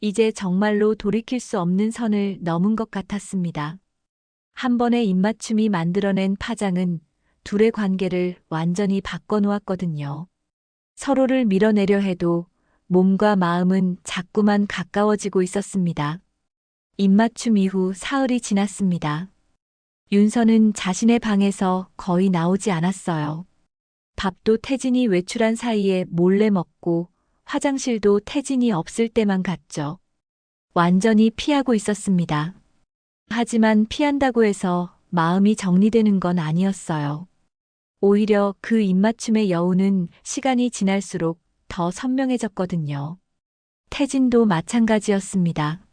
이제 정말로 돌이킬 수 없는 선을 넘은 것 같았습니다. 한 번의 입맞춤이 만들어낸 파장은 둘의 관계를 완전히 바꿔놓았거든요. 서로를 밀어내려 해도 몸과 마음은 자꾸만 가까워지고 있었습니다. 입맞춤 이후 사흘이 지났습니다. 윤서는 자신의 방에서 거의 나오지 않았어요. 밥도 태진이 외출한 사이에 몰래 먹고 화장실도 태진이 없을 때만 갔죠. 완전히 피하고 있었습니다. 하지만 피한다고 해서 마음이 정리되는 건 아니었어요. 오히려 그 입맞춤의 여운은 시간이 지날수록 더 선명해졌거든요. 태진도 마찬가지였습니다.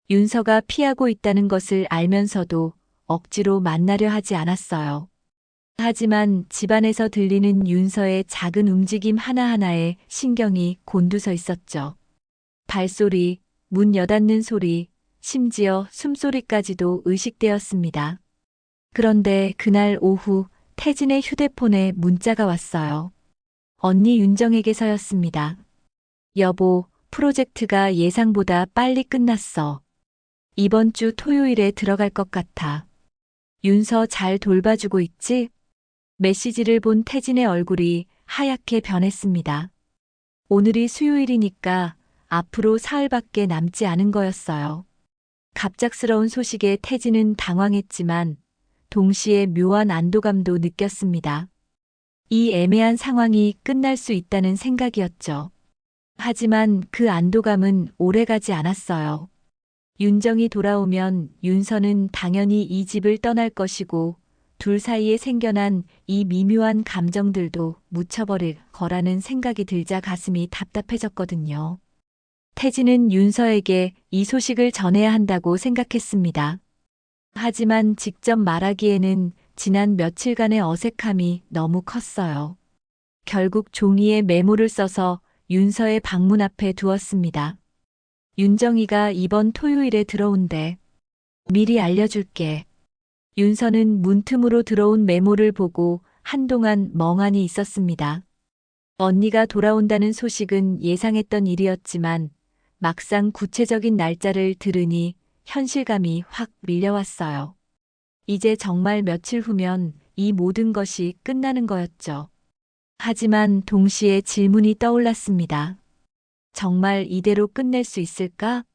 윤서가 피하고 있다는 것을 알면서도 억지로 만나려 하지 않았어요. 하지만 집안에서 들리는 윤서의 작은 움직임 하나하나에 신경이 곤두서 있었죠. 발소리, 문 여닫는 소리, 심지어 숨소리까지도 의식되었습니다. 그런데 그날 오후 태진의 휴대폰에 문자가 왔어요. 언니 윤정에게서였습니다. 여보, 프로젝트가 예상보다 빨리 끝났어. 이번 주 토요일에 들어갈 것 같아. 윤서 잘 돌봐주고 있지? 메시지를 본 태진의 얼굴이 하얗게 변했습니다. 오늘이 수요일이니까 앞으로 사흘밖에 남지 않은 거였어요. 갑작스러운 소식에 태진은 당황했지만 동시에 묘한 안도감도 느꼈습니다. 이 애매한 상황이 끝날 수 있다는 생각이었죠. 하지만 그 안도감은 오래가지 않았어요. 윤정이 돌아오면 윤서는 당연히 이 집을 떠날 것이고 둘 사이에 생겨난 이 미묘한 감정들도 묻혀버릴 거라는 생각이 들자 가슴이 답답해졌거든요. 태진은 윤서에게 이 소식을 전해야 한다고 생각했습니다. 하지만 직접 말하기에는 지난 며칠간의 어색함이 너무 컸어요. 결국 종이에 메모를 써서 윤서의 방문 앞에 두었습니다. 윤정이가 이번 토요일에 들어온대. 미리 알려줄게. 윤서는 문틈으로 들어온 메모를 보고 한동안 멍하니 있었습니다. 언니가 돌아온다는 소식은 예상했던 일이었지만 막상 구체적인 날짜를 들으니 현실감이 확 밀려왔어요. 이제 정말 며칠 후면 이 모든 것이 끝나는 거였죠. 하지만 동시에 질문이 떠올랐습니다. 정말 이대로 끝낼 수 있을까?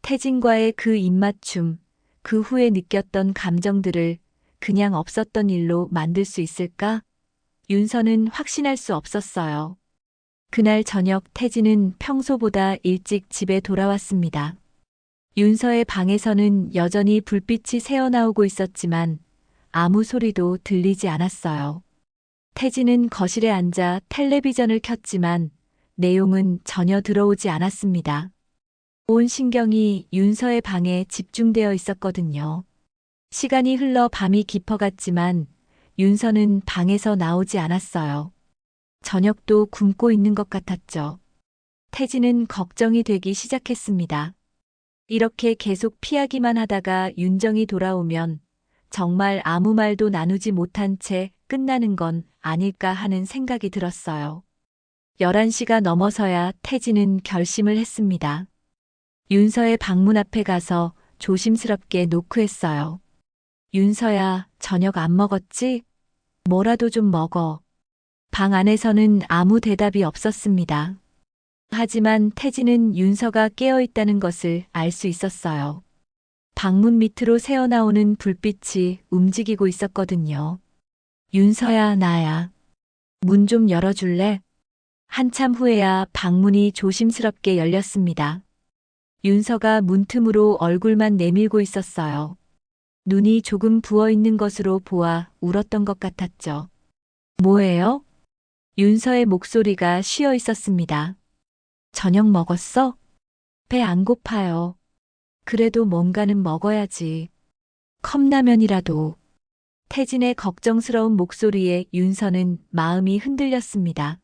태진과의 그 입맞춤, 그 후에 느꼈던 감정들을 그냥 없었던 일로 만들 수 있을까? 윤서는 확신할 수 없었어요. 그날 저녁 태진은 평소보다 일찍 집에 돌아왔습니다. 윤서의 방에서는 여전히 불빛이 새어나오고 있었지만 아무 소리도 들리지 않았어요. 태진은 거실에 앉아 텔레비전을 켰지만 내용은 전혀 들어오지 않았습니다. 온 신경이 윤서의 방에 집중되어 있었거든요. 시간이 흘러 밤이 깊어갔지만 윤서는 방에서 나오지 않았어요. 저녁도 굶고 있는 것 같았죠. 태진은 걱정이 되기 시작했습니다. 이렇게 계속 피하기만 하다가 윤정이 돌아오면 정말 아무 말도 나누지 못한 채 끝나는 건 아닐까 하는 생각이 들었어요. 11시가 넘어서야 태진은 결심을 했습니다. 윤서의 방문 앞에 가서 조심스럽게 노크했어요. 윤서야, 저녁 안 먹었지? 뭐라도 좀 먹어. 방 안에서는 아무 대답이 없었습니다. 하지만 태진은 윤서가 깨어있다는 것을 알 수 있었어요. 방문 밑으로 새어나오는 불빛이 움직이고 있었거든요. 윤서야, 나야. 문 좀 열어줄래? 한참 후에야 방문이 조심스럽게 열렸습니다. 윤서가 문틈으로 얼굴만 내밀고 있었어요. 눈이 조금 부어 있는 것으로 보아 울었던 것 같았죠. 뭐예요? 윤서의 목소리가 쉬어 있었습니다. 저녁 먹었어? 배 안 고파요. 그래도 뭔가는 먹어야지. 컵라면이라도. 태진의 걱정스러운 목소리에 윤서는 마음이 흔들렸습니다.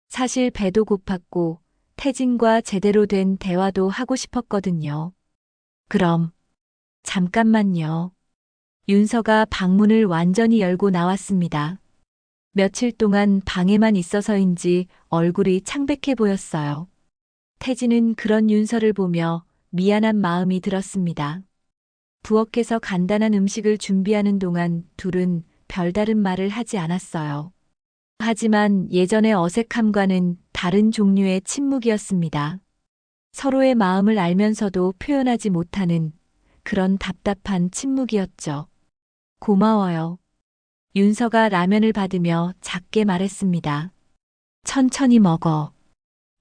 사실 배도 고팠고 태진과 제대로 된 대화도 하고 싶었거든요. 그럼 잠깐만요. 윤서가 방문을 완전히 열고 나왔습니다. 며칠 동안 방에만 있어서인지 얼굴이 창백해 보였어요. 태진은 그런 윤서를 보며 미안한 마음이 들었습니다. 부엌에서 간단한 음식을 준비하는 동안 둘은 별다른 말을 하지 않았어요. 하지만 예전의 어색함과는 다른 종류의 침묵이었습니다. 서로의 마음을 알면서도 표현하지 못하는 그런 답답한 침묵이었죠. 고마워요. 윤서가 라면을 받으며 작게 말했습니다. 천천히 먹어.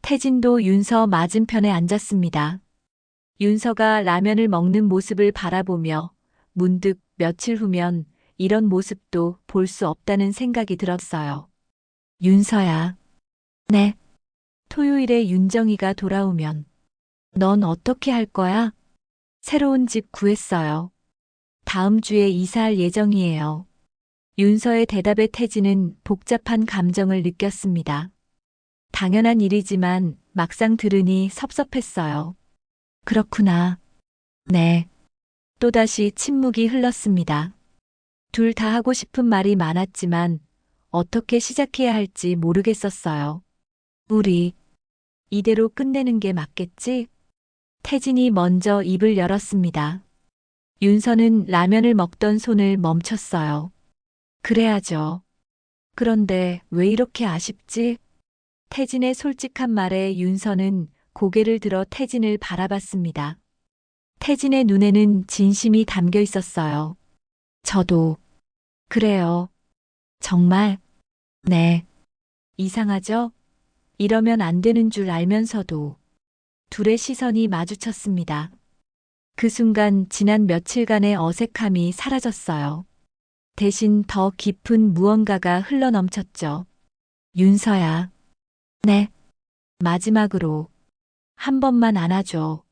태진도 윤서 맞은편에 앉았습니다. 윤서가 라면을 먹는 모습을 바라보며 문득 며칠 후면 이런 모습도 볼 수 없다는 생각이 들었어요. 윤서야. 네. 토요일에 윤정이가 돌아오면 넌 어떻게 할 거야? 새로운 집 구했어요. 다음 주에 이사할 예정이에요. 윤서의 대답에 태진은 복잡한 감정을 느꼈습니다. 당연한 일이지만 막상 들으니 섭섭했어요. 그렇구나. 네. 또다시 침묵이 흘렀습니다. 둘 다 하고 싶은 말이 많았지만 어떻게 시작해야 할지 모르겠었어요. 우리 이대로 끝내는 게 맞겠지? 태진이 먼저 입을 열었습니다. 윤서는 라면을 먹던 손을 멈췄어요. 그래야죠. 그런데 왜 이렇게 아쉽지? 태진의 솔직한 말에 윤서는 고개를 들어 태진을 바라봤습니다. 태진의 눈에는 진심이 담겨 있었어요. 저도. 그래요. 정말? 네. 이상하죠? 이러면 안 되는 줄 알면서도 둘의 시선이 마주쳤습니다. 그 순간 지난 며칠간의 어색함이 사라졌어요. 대신 더 깊은 무언가가 흘러넘쳤죠. 윤서야. 네. 마지막으로 한 번만 안아줘.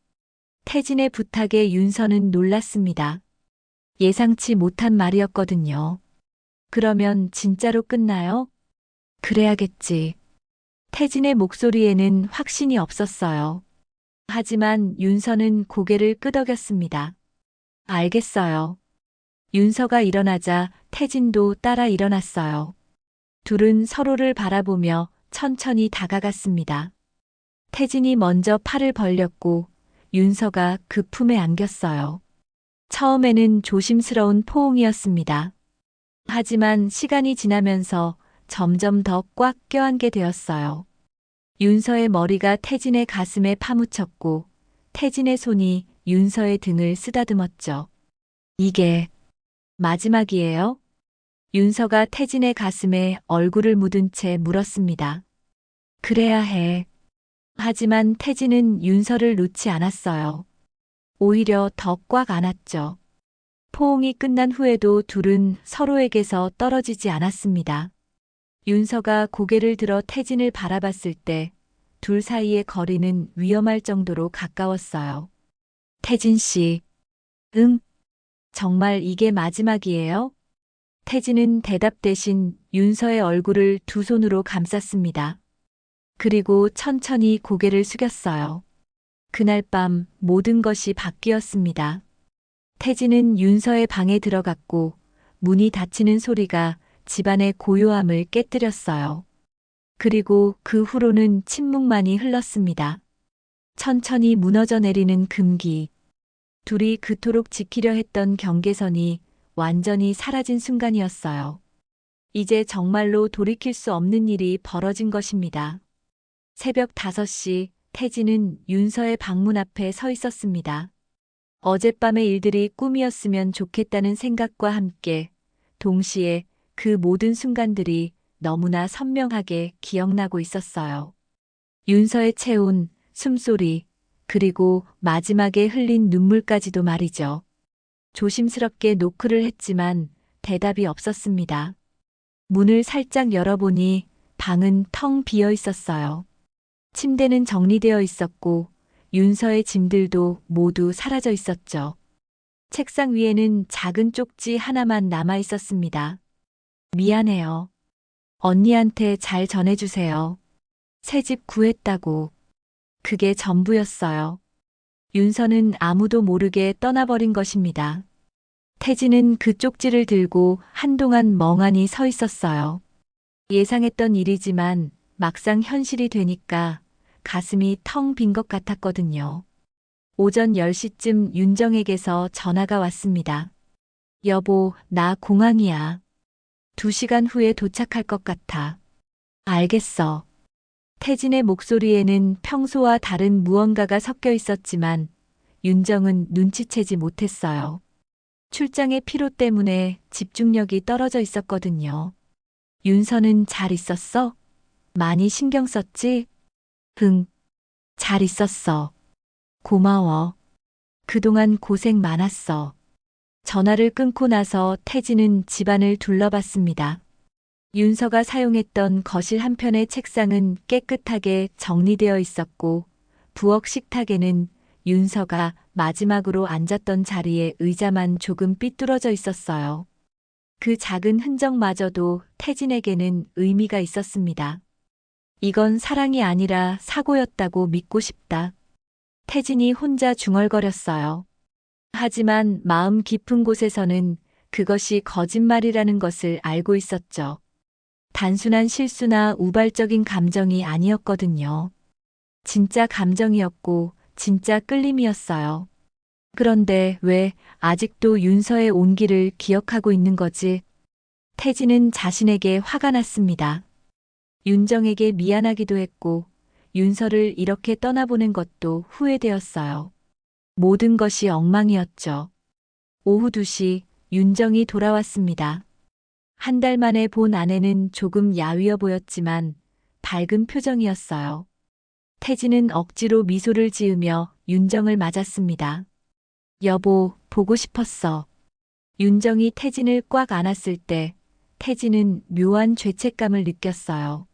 태진의 부탁에 윤서는 놀랐습니다. 예상치 못한 말이었거든요. 그러면 진짜로 끝나요? 그래야겠지. 태진의 목소리에는 확신이 없었어요. 하지만 윤서는 고개를 끄덕였습니다. 알겠어요. 윤서가 일어나자 태진도 따라 일어났어요. 둘은 서로를 바라보며 천천히 다가갔습니다. 태진이 먼저 팔을 벌렸고 윤서가 그 품에 안겼어요. 처음에는 조심스러운 포옹이었습니다. 하지만 시간이 지나면서 점점 더 꽉 껴안게 되었어요. 윤서의 머리가 태진의 가슴에 파묻혔고 태진의 손이 윤서의 등을 쓰다듬었죠. 이게 마지막이에요? 윤서가 태진의 가슴에 얼굴을 묻은 채 물었습니다. 그래야 해. 하지만 태진은 윤서를 놓지 않았어요. 오히려 더 꽉 안았죠. 포옹이 끝난 후에도 둘은 서로에게서 떨어지지 않았습니다. 윤서가 고개를 들어 태진을 바라봤을 때 둘 사이의 거리는 위험할 정도로 가까웠어요. 태진 씨. 응? 정말 이게 마지막이에요? 태진은 대답 대신 윤서의 얼굴을 두 손으로 감쌌습니다. 그리고 천천히 고개를 숙였어요. 그날 밤 모든 것이 바뀌었습니다. 태진은 윤서의 방에 들어갔고 문이 닫히는 소리가 집안의 고요함을 깨뜨렸어요. 그리고 그 후로는 침묵만이 흘렀습니다. 천천히 무너져 내리는 금기. 둘이 그토록 지키려 했던 경계선이 완전히 사라진 순간이었어요. 이제 정말로 돌이킬 수 없는 일이 벌어진 것입니다. 새벽 5시 태진은 윤서의 방문 앞에 서 있었습니다. 어젯밤의 일들이 꿈이었으면 좋겠다는 생각과 함께 동시에 그 모든 순간들이 너무나 선명하게 기억나고 있었어요. 윤서의 체온, 숨소리, 그리고 마지막에 흘린 눈물까지도 말이죠. 조심스럽게 노크를 했지만 대답이 없었습니다. 문을 살짝 열어보니 방은 텅 비어 있었어요. 침대는 정리되어 있었고 윤서의 짐들도 모두 사라져 있었죠. 책상 위에는 작은 쪽지 하나만 남아 있었습니다. 미안해요. 언니한테 잘 전해주세요. 새 집 구했다고. 그게 전부였어요. 윤서는 아무도 모르게 떠나버린 것입니다. 태진은 그 쪽지를 들고 한동안 멍하니 서 있었어요. 예상했던 일이지만 막상 현실이 되니까 가슴이 텅 빈 것 같았거든요. 오전 10시쯤 윤정에게서 전화가 왔습니다. 여보, 나 공항이야. 2시간 후에 도착할 것 같아. 알겠어. 태진의 목소리에는 평소와 다른 무언가가 섞여 있었지만 윤정은 눈치채지 못했어요. 출장의 피로 때문에 집중력이 떨어져 있었거든요. 윤서는 잘 있었어? 많이 신경 썼지? 응, 잘 있었어. 고마워. 그동안 고생 많았어. 전화를 끊고 나서 태진은 집안을 둘러봤습니다. 윤서가 사용했던 거실 한편의 책상은 깨끗하게 정리되어 있었고 부엌 식탁에는 윤서가 마지막으로 앉았던 자리에 의자만 조금 삐뚤어져 있었어요. 그 작은 흔적마저도 태진에게는 의미가 있었습니다. 이건 사랑이 아니라 사고였다고 믿고 싶다. 태진이 혼자 중얼거렸어요. 하지만 마음 깊은 곳에서는 그것이 거짓말이라는 것을 알고 있었죠. 단순한 실수나 우발적인 감정이 아니었거든요. 진짜 감정이었고 진짜 끌림이었어요. 그런데 왜 아직도 윤서의 온기를 기억하고 있는 거지? 태진은 자신에게 화가 났습니다. 윤정에게 미안하기도 했고 윤서를 이렇게 떠나보낸 것도 후회되었어요. 모든 것이 엉망이었죠. 오후 2시 윤정이 돌아왔습니다. 한 달 만에 본 아내는 조금 야위어 보였지만 밝은 표정이었어요. 태진은 억지로 미소를 지으며 윤정을 맞았습니다. 여보, 보고 싶었어. 윤정이 태진을 꽉 안았을 때 태진은 묘한 죄책감을 느꼈어요.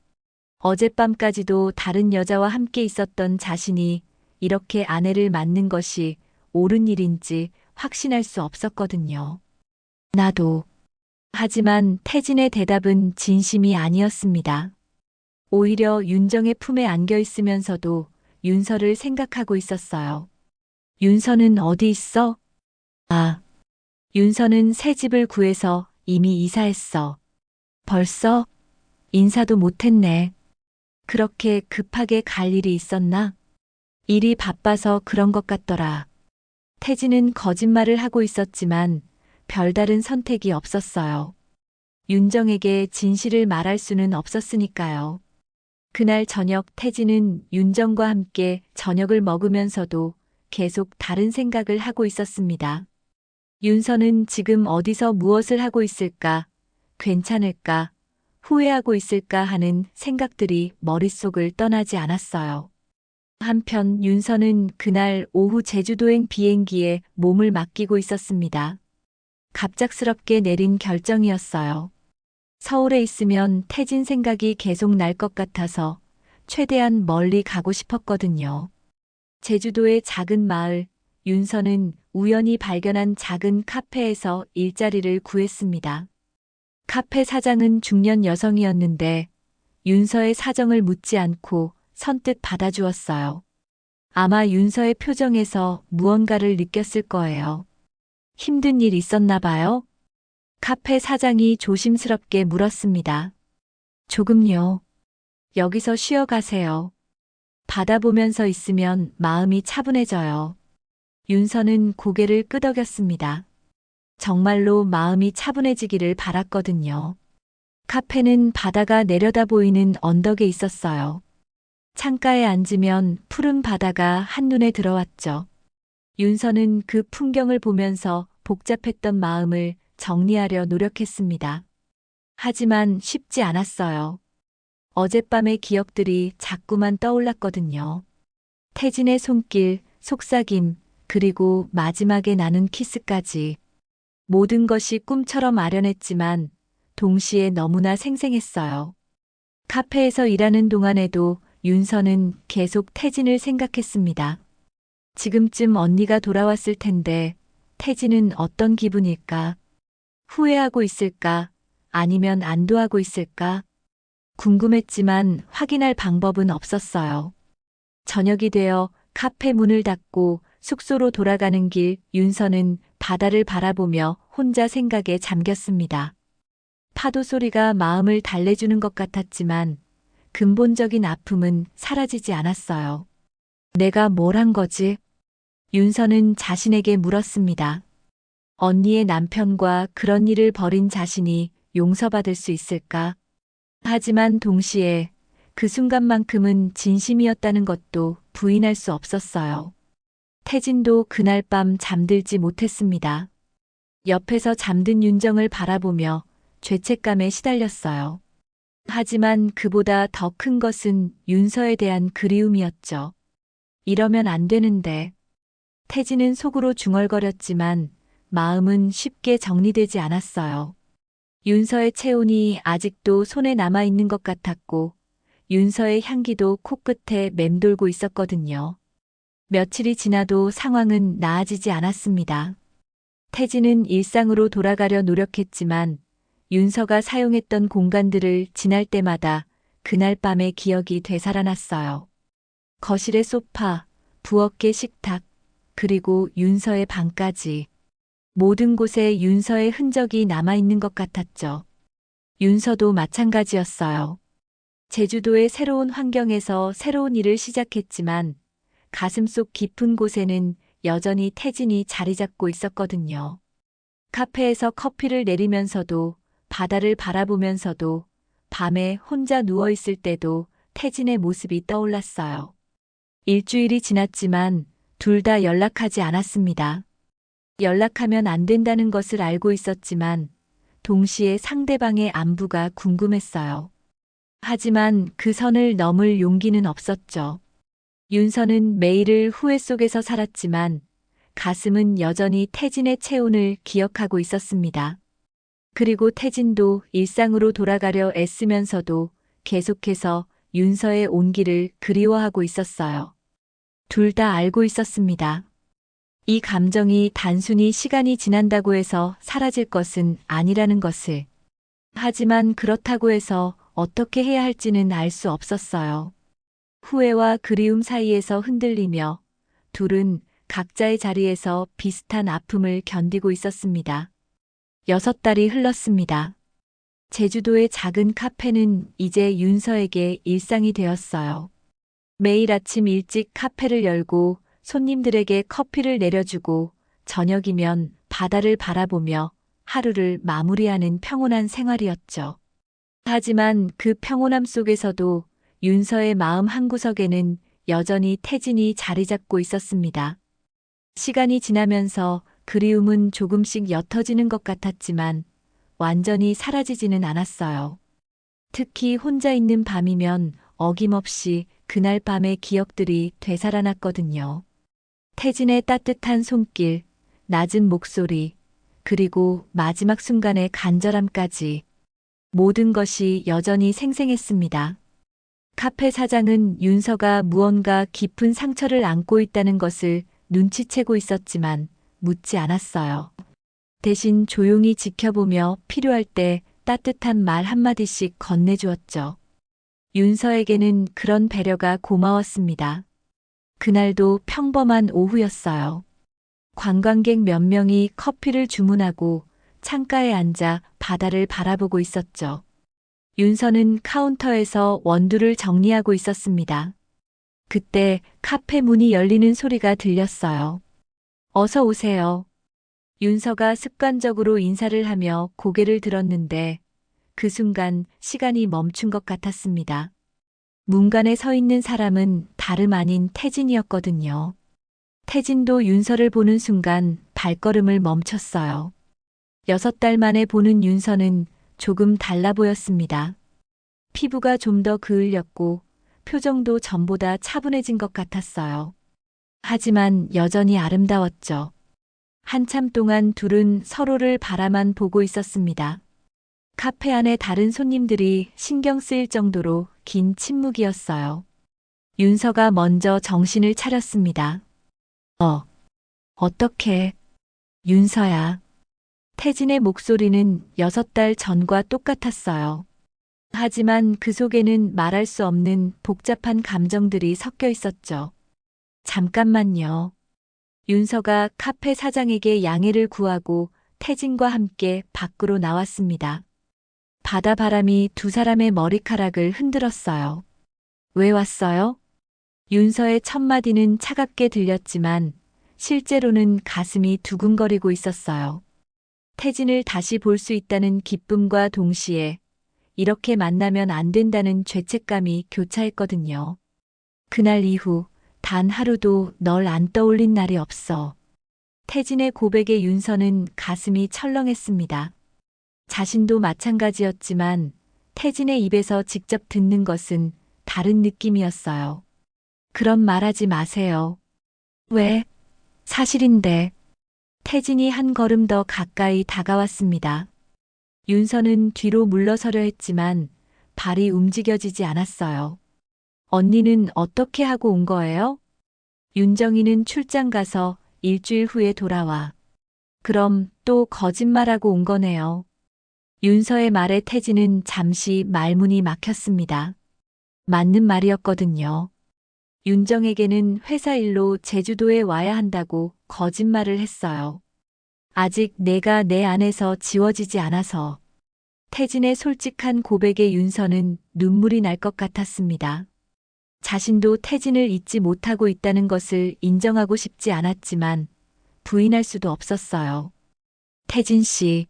어젯밤까지도 다른 여자와 함께 있었던 자신이 이렇게 아내를 맞는 것이 옳은 일인지 확신할 수 없었거든요. 나도. 하지만 태진의 대답은 진심이 아니었습니다. 오히려 윤정의 품에 안겨 있으면서도 윤서를 생각하고 있었어요. 윤서는 어디 있어? 아, 윤서는 새 집을 구해서 이미 이사했어. 벌써? 인사도 못했네. 그렇게 급하게 갈 일이 있었나? 일이 바빠서 그런 것 같더라. 태진은 거짓말을 하고 있었지만 별다른 선택이 없었어요. 윤정에게 진실을 말할 수는 없었으니까요. 그날 저녁 태진은 윤정과 함께 저녁을 먹으면서도 계속 다른 생각을 하고 있었습니다. 윤서는 지금 어디서 무엇을 하고 있을까? 괜찮을까? 후회하고 있을까 하는 생각들이 머릿속을 떠나지 않았어요. 한편 윤서는 그날 오후 제주도행 비행기에 몸을 맡기고 있었습니다. 갑작스럽게 내린 결정이었어요. 서울에 있으면 태진 생각이 계속 날 것 같아서 최대한 멀리 가고 싶었거든요. 제주도의 작은 마을, 윤서는 우연히 발견한 작은 카페에서 일자리를 구했습니다. 카페 사장은 중년 여성이었는데 윤서의 사정을 묻지 않고 선뜻 받아주었어요. 아마 윤서의 표정에서 무언가를 느꼈을 거예요. 힘든 일 있었나 봐요? 카페 사장이 조심스럽게 물었습니다. 조금요. 여기서 쉬어 가세요. 바다 보면서 있으면 마음이 차분해져요. 윤서는 고개를 끄덕였습니다. 정말로 마음이 차분해지기를 바랐거든요. 카페는 바다가 내려다 보이는 언덕에 있었어요. 창가에 앉으면 푸른 바다가 한눈에 들어왔죠. 윤서는 그 풍경을 보면서 복잡했던 마음을 정리하려 노력했습니다. 하지만 쉽지 않았어요. 어젯밤의 기억들이 자꾸만 떠올랐거든요. 태진의 손길, 속삭임, 그리고 마지막에 나눈 키스까지. 모든 것이 꿈처럼 아련했지만 동시에 너무나 생생했어요. 카페에서 일하는 동안에도 윤서는 계속 태진을 생각했습니다. 지금쯤 언니가 돌아왔을 텐데 태진은 어떤 기분일까? 후회하고 있을까? 아니면 안도하고 있을까? 궁금했지만 확인할 방법은 없었어요. 저녁이 되어 카페 문을 닫고 숙소로 돌아가는 길 윤서는 바다를 바라보며 혼자 생각에 잠겼습니다. 파도 소리가 마음을 달래주는 것 같았지만 근본적인 아픔은 사라지지 않았어요. 내가 뭘 한 거지? 윤서는 자신에게 물었습니다. 언니의 남편과 그런 일을 벌인 자신이 용서받을 수 있을까? 하지만 동시에 그 순간만큼은 진심이었다는 것도 부인할 수 없었어요. 태진도 그날 밤 잠들지 못했습니다. 옆에서 잠든 윤정을 바라보며 죄책감에 시달렸어요. 하지만 그보다 더 큰 것은 윤서에 대한 그리움이었죠. 이러면 안 되는데. 태진은 속으로 중얼거렸지만 마음은 쉽게 정리되지 않았어요. 윤서의 체온이 아직도 손에 남아있는 것 같았고 윤서의 향기도 코끝에 맴돌고 있었거든요. 며칠이 지나도 상황은 나아지지 않았습니다. 태진은 일상으로 돌아가려 노력했지만 윤서가 사용했던 공간들을 지날 때마다 그날 밤의 기억이 되살아났어요. 거실의 소파, 부엌의 식탁, 그리고 윤서의 방까지. 모든 곳에 윤서의 흔적이 남아있는 것 같았죠. 윤서도 마찬가지였어요. 제주도의 새로운 환경에서 새로운 일을 시작했지만 가슴속 깊은 곳에는 여전히 태진이 자리 잡고 있었거든요. 카페에서 커피를 내리면서도 바다를 바라보면서도 밤에 혼자 누워있을 때도 태진의 모습이 떠올랐어요. 일주일이 지났지만 둘 다 연락하지 않았습니다. 연락하면 안 된다는 것을 알고 있었지만 동시에 상대방의 안부가 궁금했어요. 하지만 그 선을 넘을 용기는 없었죠. 윤서는 매일을 후회 속에서 살았지만 가슴은 여전히 태진의 체온을 기억하고 있었습니다. 그리고 태진도 일상으로 돌아가려 애쓰면서도 계속해서 윤서의 온기를 그리워하고 있었어요. 둘 다 알고 있었습니다. 이 감정이 단순히 시간이 지난다고 해서 사라질 것은 아니라는 것을. 하지만 그렇다고 해서 어떻게 해야 할지는 알 수 없었어요. 후회와 그리움 사이에서 흔들리며 둘은 각자의 자리에서 비슷한 아픔을 견디고 있었습니다. 6달이 흘렀습니다. 제주도의 작은 카페는 이제 윤서에게 일상이 되었어요. 매일 아침 일찍 카페를 열고 손님들에게 커피를 내려주고 저녁이면 바다를 바라보며 하루를 마무리하는 평온한 생활이었죠. 하지만 그 평온함 속에서도 윤서의 마음 한구석에는 여전히 태진이 자리 잡고 있었습니다. 시간이 지나면서 그리움은 조금씩 옅어지는 것 같았지만 완전히 사라지지는 않았어요. 특히 혼자 있는 밤이면 어김없이 그날 밤의 기억들이 되살아났거든요. 태진의 따뜻한 손길, 낮은 목소리, 그리고 마지막 순간의 간절함까지 모든 것이 여전히 생생했습니다. 카페 사장은 윤서가 무언가 깊은 상처를 안고 있다는 것을 눈치채고 있었지만 묻지 않았어요. 대신 조용히 지켜보며 필요할 때 따뜻한 말 한마디씩 건네주었죠. 윤서에게는 그런 배려가 고마웠습니다. 그날도 평범한 오후였어요. 관광객 몇 명이 커피를 주문하고 창가에 앉아 바다를 바라보고 있었죠. 윤서는 카운터에서 원두를 정리하고 있었습니다. 그때 카페 문이 열리는 소리가 들렸어요. 어서 오세요. 윤서가 습관적으로 인사를 하며 고개를 들었는데 그 순간 시간이 멈춘 것 같았습니다. 문간에 서 있는 사람은 다름 아닌 태진이었거든요. 태진도 윤서를 보는 순간 발걸음을 멈췄어요. 6달 만에 보는 윤서는 조금 달라 보였습니다. 피부가 좀 더 그을렸고 표정도 전보다 차분해진 것 같았어요. 하지만 여전히 아름다웠죠. 한참 동안 둘은 서로를 바라만 보고 있었습니다. 카페 안에 다른 손님들이 신경 쓰일 정도로 긴 침묵이었어요. 윤서가 먼저 정신을 차렸습니다. 어떡해. 윤서야. 태진의 목소리는 6달 전과 똑같았어요. 하지만 그 속에는 말할 수 없는 복잡한 감정들이 섞여 있었죠. 잠깐만요. 윤서가 카페 사장에게 양해를 구하고 태진과 함께 밖으로 나왔습니다. 바다 바람이 두 사람의 머리카락을 흔들었어요. 왜 왔어요? 윤서의 첫 마디는 차갑게 들렸지만 실제로는 가슴이 두근거리고 있었어요. 태진을 다시 볼 수 있다는 기쁨과 동시에 이렇게 만나면 안 된다는 죄책감이 교차했거든요. 그날 이후 단 하루도 널 안 떠올린 날이 없어. 태진의 고백에 윤서는 가슴이 철렁했습니다. 자신도 마찬가지였지만 태진의 입에서 직접 듣는 것은 다른 느낌이었어요. 그런 말하지 마세요. 왜? 사실인데. 태진이 한 걸음 더 가까이 다가왔습니다. 윤서는 뒤로 물러서려 했지만 발이 움직여지지 않았어요. 언니는 어떻게 하고 온 거예요? 윤정이는 출장 가서 일주일 후에 돌아와. 그럼 또 거짓말하고 온 거네요. 윤서의 말에 태진은 잠시 말문이 막혔습니다. 맞는 말이었거든요. 윤정에게는 회사 일로 제주도에 와야 한다고 거짓말을 했어요. 아직 내가 내 안에서 지워지지 않아서. 태진의 솔직한 고백에 윤서는 눈물이 날 것 같았습니다. 자신도 태진을 잊지 못하고 있다는 것을 인정하고 싶지 않았지만 부인할 수도 없었어요. 태진 씨,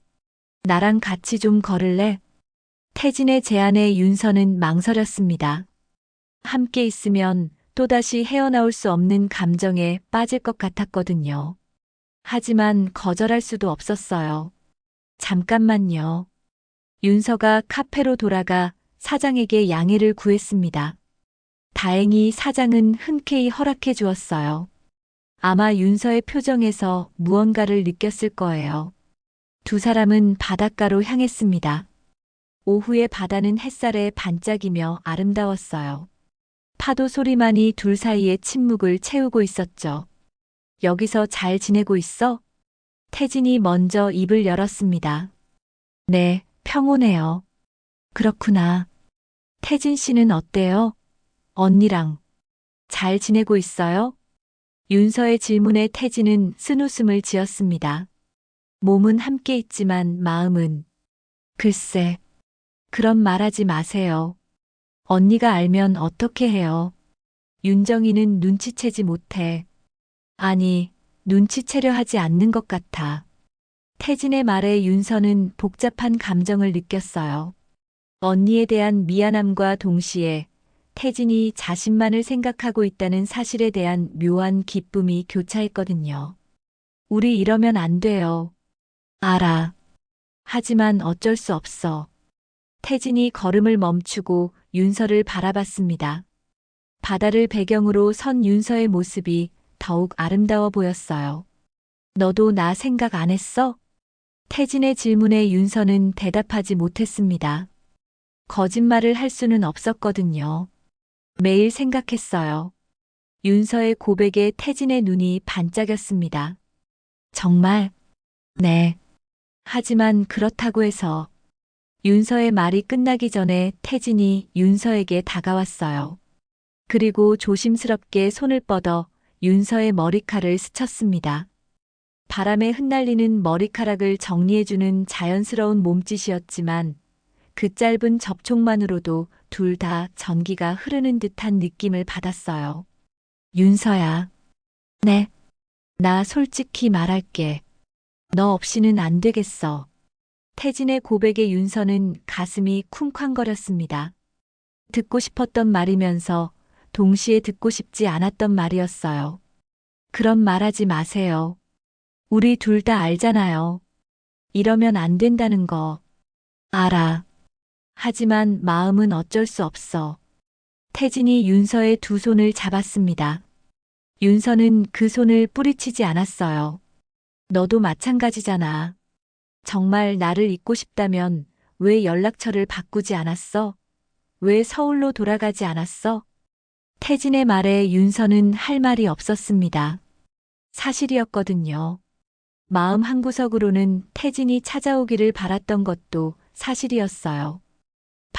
나랑 같이 좀 걸을래? 태진의 제안에 윤서는 망설였습니다. 함께 있으면 또다시 헤어나올 수 없는 감정에 빠질 것 같았거든요. 하지만 거절할 수도 없었어요. 잠깐만요. 윤서가 카페로 돌아가 사장에게 양해를 구했습니다. 다행히 사장은 흔쾌히 허락해 주었어요. 아마 윤서의 표정에서 무언가를 느꼈을 거예요. 두 사람은 바닷가로 향했습니다. 오후의 바다는 햇살에 반짝이며 아름다웠어요. 파도 소리만이 둘 사이의 침묵을 채우고 있었죠. 여기서 잘 지내고 있어? 태진이 먼저 입을 열었습니다. 네, 평온해요. 그렇구나. 태진 씨는 어때요? 언니랑 잘 지내고 있어요? 윤서의 질문에 태진은 쓴웃음을 지었습니다. 몸은 함께 있지만 마음은 글쎄, 그런 말하지 마세요. 언니가 알면 어떻게 해요? 윤정이는 눈치채지 못해. 아니, 눈치채려 하지 않는 것 같아. 태진의 말에 윤서는 복잡한 감정을 느꼈어요. 언니에 대한 미안함과 동시에 태진이 자신만을 생각하고 있다는 사실에 대한 묘한 기쁨이 교차했거든요. 우리 이러면 안 돼요. 알아. 하지만 어쩔 수 없어. 태진이 걸음을 멈추고 윤서를 바라봤습니다. 바다를 배경으로 선 윤서의 모습이 더욱 아름다워 보였어요. 너도 나 생각 안 했어? 태진의 질문에 윤서는 대답하지 못했습니다. 거짓말을 할 수는 없었거든요. 매일 생각했어요. 윤서의 고백에 태진의 눈이 반짝였습니다. 정말? 네. 하지만 그렇다고 해서 윤서의 말이 끝나기 전에 태진이 윤서에게 다가왔어요. 그리고 조심스럽게 손을 뻗어 윤서의 머리칼을 스쳤습니다. 바람에 흩날리는 머리카락을 정리해주는 자연스러운 몸짓이었지만 그 짧은 접촉만으로도 둘 다 전기가 흐르는 듯한 느낌을 받았어요. 윤서야. 네. 나 솔직히 말할게. 너 없이는 안 되겠어. 태진의 고백에 윤서는 가슴이 쿵쾅거렸습니다. 듣고 싶었던 말이면서 동시에 듣고 싶지 않았던 말이었어요. 그런 말하지 마세요. 우리 둘 다 알잖아요. 이러면 안 된다는 거. 알아. 하지만 마음은 어쩔 수 없어. 태진이 윤서의 두 손을 잡았습니다. 윤서는 그 손을 뿌리치지 않았어요. 너도 마찬가지잖아. 정말 나를 잊고 싶다면 왜 연락처를 바꾸지 않았어? 왜 서울로 돌아가지 않았어? 태진의 말에 윤서는 할 말이 없었습니다. 사실이었거든요. 마음 한구석으로는 태진이 찾아오기를 바랐던 것도 사실이었어요.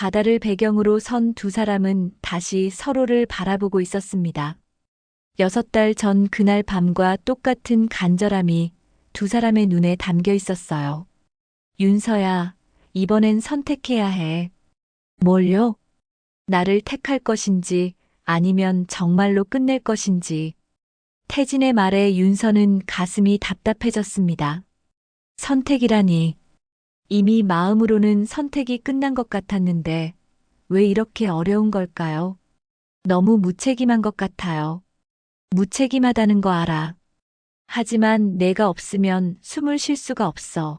바다를 배경으로 선 두 사람은 다시 서로를 바라보고 있었습니다. 6달 전 그날 밤과 똑같은 간절함이 두 사람의 눈에 담겨 있었어요. 윤서야, 이번엔 선택해야 해. 뭘요? 나를 택할 것인지 아니면 정말로 끝낼 것인지. 태진의 말에 윤서는 가슴이 답답해졌습니다. 선택이라니. 이미 마음으로는 선택이 끝난 것 같았는데 왜 이렇게 어려운 걸까요? 너무 무책임한 것 같아요. 무책임하다는 거 알아. 하지만 내가 없으면 숨을 쉴 수가 없어.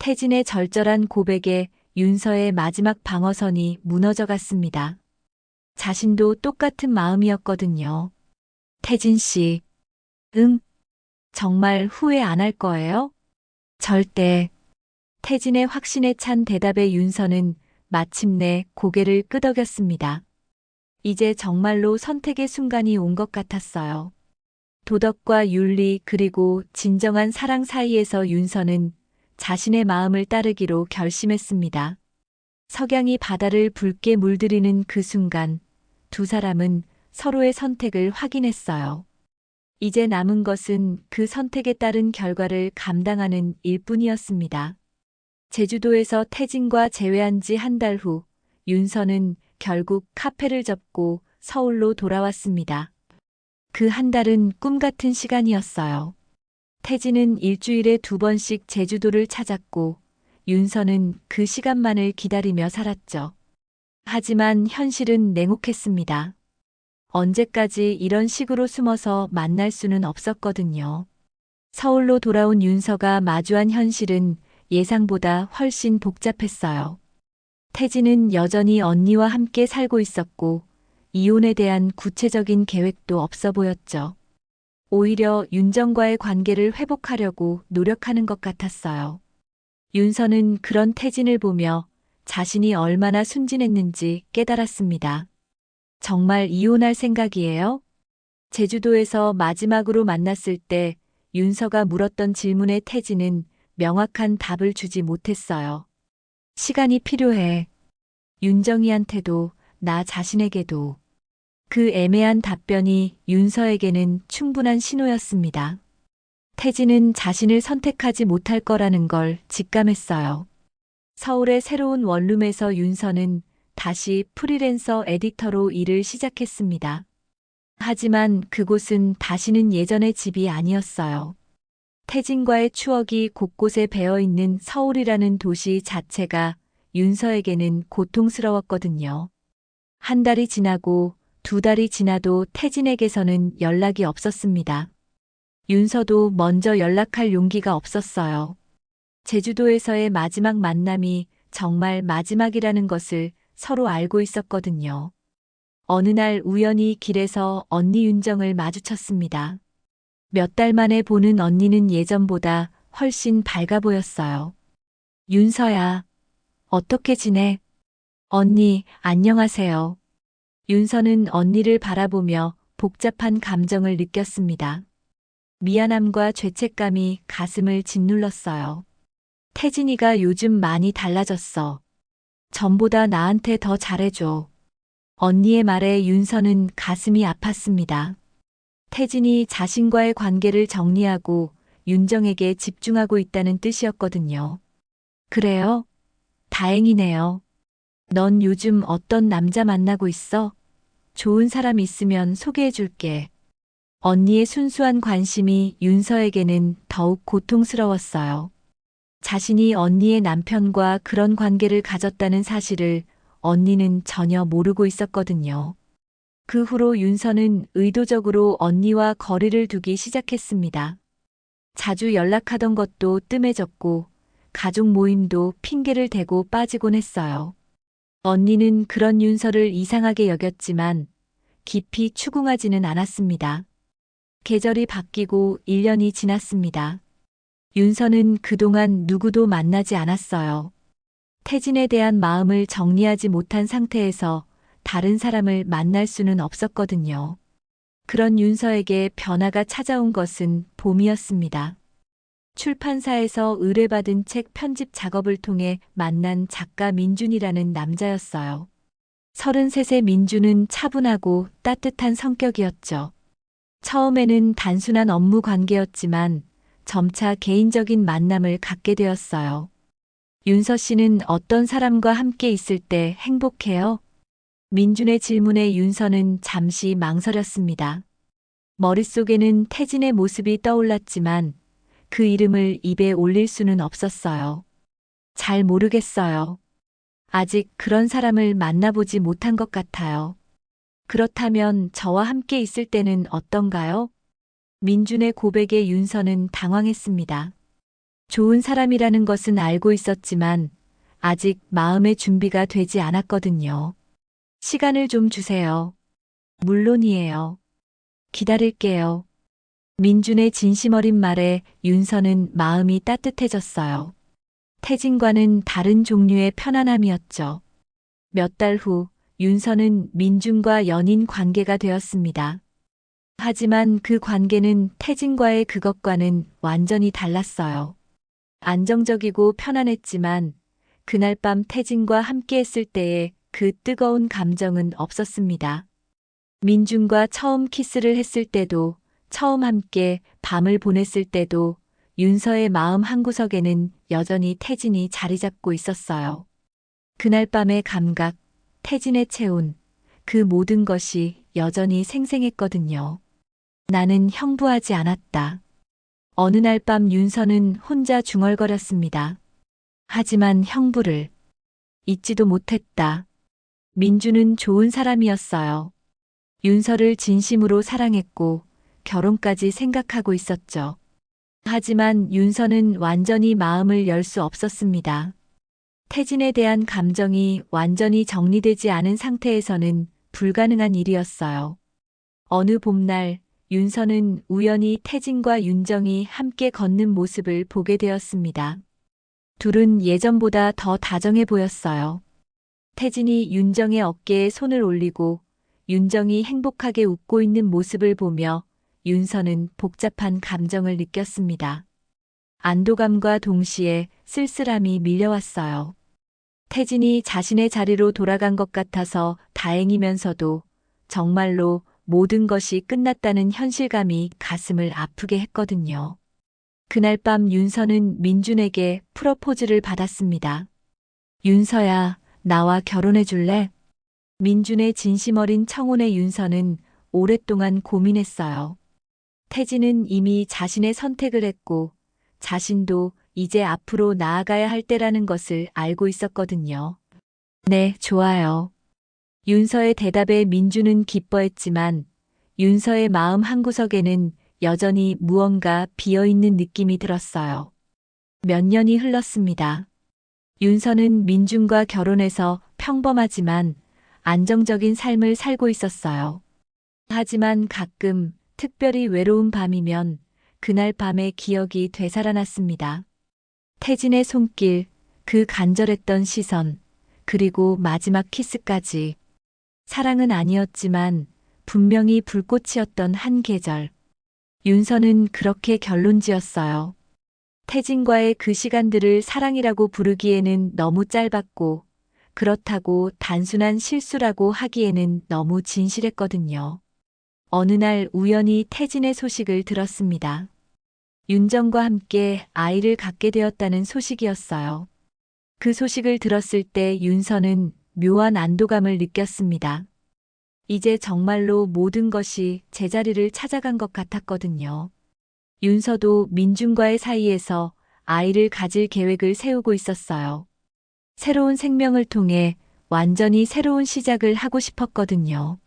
태진의 절절한 고백에 윤서의 마지막 방어선이 무너져 갔습니다. 자신도 똑같은 마음이었거든요. 태진 씨, 응? 정말 후회 안 할 거예요? 절대. 태진의 확신에 찬 대답에 윤서는 마침내 고개를 끄덕였습니다. 이제 정말로 선택의 순간이 온 것 같았어요. 도덕과 윤리 그리고 진정한 사랑 사이에서 윤서는 자신의 마음을 따르기로 결심했습니다. 석양이 바다를 붉게 물들이는 그 순간 두 사람은 서로의 선택을 확인했어요. 이제 남은 것은 그 선택에 따른 결과를 감당하는 일뿐이었습니다. 제주도에서 태진과 재회한 지 한 달 후 윤서는 결국 카페를 접고 서울로 돌아왔습니다. 그 한 달은 꿈 같은 시간이었어요. 태진은 일주일에 2번씩 제주도를 찾았고 윤서는 그 시간만을 기다리며 살았죠. 하지만 현실은 냉혹했습니다. 언제까지 이런 식으로 숨어서 만날 수는 없었거든요. 서울로 돌아온 윤서가 마주한 현실은 예상보다 훨씬 복잡했어요. 태진은 여전히 언니와 함께 살고 있었고 이혼에 대한 구체적인 계획도 없어 보였죠. 오히려 윤정과의 관계를 회복하려고 노력하는 것 같았어요. 윤서는 그런 태진을 보며 자신이 얼마나 순진했는지 깨달았습니다. 정말 이혼할 생각이에요? 제주도에서 마지막으로 만났을 때 윤서가 물었던 질문에 태진은 명확한 답을 주지 못했어요. 시간이 필요해. 윤정이한테도 나 자신에게도. 그 애매한 답변이 윤서에게는 충분한 신호였습니다. 태진은 자신을 선택하지 못할 거라는 걸 직감했어요. 서울의 새로운 원룸에서 윤서는 다시 프리랜서 에디터로 일을 시작했습니다. 하지만 그곳은 다시는 예전의 집이 아니었어요. 태진과의 추억이 곳곳에 배어있는 서울이라는 도시 자체가 윤서에게는 고통스러웠거든요. 한 달이 지나고 2달이 지나도 태진에게서는 연락이 없었습니다. 윤서도 먼저 연락할 용기가 없었어요. 제주도에서의 마지막 만남이 정말 마지막이라는 것을 서로 알고 있었거든요. 어느 날 우연히 길에서 언니 윤정을 마주쳤습니다. 몇 달 만에 보는 언니는 예전보다 훨씬 밝아 보였어요. 윤서야, 어떻게 지내? 언니, 안녕하세요. 윤서는 언니를 바라보며 복잡한 감정을 느꼈습니다. 미안함과 죄책감이 가슴을 짓눌렀어요. 태진이가 요즘 많이 달라졌어. 전보다 나한테 더 잘해줘. 언니의 말에 윤서는 가슴이 아팠습니다. 태진이 자신과의 관계를 정리하고 윤정에게 집중하고 있다는 뜻이었거든요. 그래요? 다행이네요. 넌 요즘 어떤 남자 만나고 있어? 좋은 사람 있으면 소개해줄게. 언니의 순수한 관심이 윤서에게는 더욱 고통스러웠어요. 자신이 언니의 남편과 그런 관계를 가졌다는 사실을 언니는 전혀 모르고 있었거든요. 그 후로 윤서는 의도적으로 언니와 거리를 두기 시작했습니다. 자주 연락하던 것도 뜸해졌고 가족 모임도 핑계를 대고 빠지곤 했어요. 언니는 그런 윤서를 이상하게 여겼지만 깊이 추궁하지는 않았습니다. 계절이 바뀌고 1년이 지났습니다. 윤서는 그동안 누구도 만나지 않았어요. 태진에 대한 마음을 정리하지 못한 상태에서 다른 사람을 만날 수는 없었거든요. 그런 윤서에게 변화가 찾아온 것은 봄이었습니다. 출판사에서 의뢰받은 책 편집 작업을 통해 만난 작가 민준이라는 남자였어요. 33세 민준은 차분하고 따뜻한 성격이었죠. 처음에는 단순한 업무 관계였지만 점차 개인적인 만남을 갖게 되었어요. 윤서 씨는 어떤 사람과 함께 있을 때 행복해요? 민준의 질문에 윤서는 잠시 망설였습니다. 머릿속에는 태진의 모습이 떠올랐지만 그 이름을 입에 올릴 수는 없었어요. 잘 모르겠어요. 아직 그런 사람을 만나보지 못한 것 같아요. 그렇다면 저와 함께 있을 때는 어떤가요? 민준의 고백에 윤서는 당황했습니다. 좋은 사람이라는 것은 알고 있었지만 아직 마음의 준비가 되지 않았거든요. 시간을 좀 주세요. 물론이에요. 기다릴게요. 민준의 진심 어린 말에 윤서는 마음이 따뜻해졌어요. 태진과는 다른 종류의 편안함이었죠. 몇 달 후 윤서는 민준과 연인 관계가 되었습니다. 하지만 그 관계는 태진과의 그것과는 완전히 달랐어요. 안정적이고 편안했지만 그날 밤 태진과 함께했을 때의 그 뜨거운 감정은 없었습니다. 민준과 처음 키스를 했을 때도, 처음 함께 밤을 보냈을 때도 윤서의 마음 한구석에는 여전히 태진이 자리 잡고 있었어요. 그날 밤의 감각, 태진의 체온, 그 모든 것이 여전히 생생했거든요. 나는 형부하지 않았다. 어느 날 밤 윤서는 혼자 중얼거렸습니다. 하지만 형부를 잊지도 못했다. 민주는 좋은 사람이었어요. 윤서를 진심으로 사랑했고 결혼까지 생각하고 있었죠. 하지만 윤서는 완전히 마음을 열 수 없었습니다. 태진에 대한 감정이 완전히 정리되지 않은 상태에서는 불가능한 일이었어요. 어느 봄날 윤서는 우연히 태진과 윤정이 함께 걷는 모습을 보게 되었습니다. 둘은 예전보다 더 다정해 보였어요. 태진이 윤정의 어깨에 손을 올리고 윤정이 행복하게 웃고 있는 모습을 보며 윤서는 복잡한 감정을 느꼈습니다. 안도감과 동시에 쓸쓸함이 밀려왔어요. 태진이 자신의 자리로 돌아간 것 같아서 다행이면서도 정말로 모든 것이 끝났다는 현실감이 가슴을 아프게 했거든요. 그날 밤 윤서는 민준에게 프러포즈를 받았습니다. 윤서야, 나와 결혼해 줄래? 민준의 진심 어린 청혼에 윤서는 오랫동안 고민했어요. 태진은 이미 자신의 선택을 했고 자신도 이제 앞으로 나아가야 할 때라는 것을 알고 있었거든요. 네, 좋아요. 윤서의 대답에 민준은 기뻐했지만 윤서의 마음 한구석에는 여전히 무언가 비어있는 느낌이 들었어요. 몇 년이 흘렀습니다. 윤서는 민준과 결혼해서 평범하지만 안정적인 삶을 살고 있었어요. 하지만 가끔 특별히 외로운 밤이면 그날 밤의 기억이 되살아났습니다. 태진의 손길, 그 간절했던 시선, 그리고 마지막 키스까지. 사랑은 아니었지만 분명히 불꽃이었던 한 계절. 윤서는 그렇게 결론지었어요. 태진과의 그 시간들을 사랑이라고 부르기에는 너무 짧았고 그렇다고 단순한 실수라고 하기에는 너무 진실했거든요. 어느 날 우연히 태진의 소식을 들었습니다. 윤정과 함께 아이를 갖게 되었다는 소식이었어요. 그 소식을 들었을 때 윤서는 묘한 안도감을 느꼈습니다. 이제 정말로 모든 것이 제자리를 찾아간 것 같았거든요. 윤서도 민준과의 사이에서 아이를 가질 계획을 세우고 있었어요. 새로운 생명을 통해 완전히 새로운 시작을 하고 싶었거든요.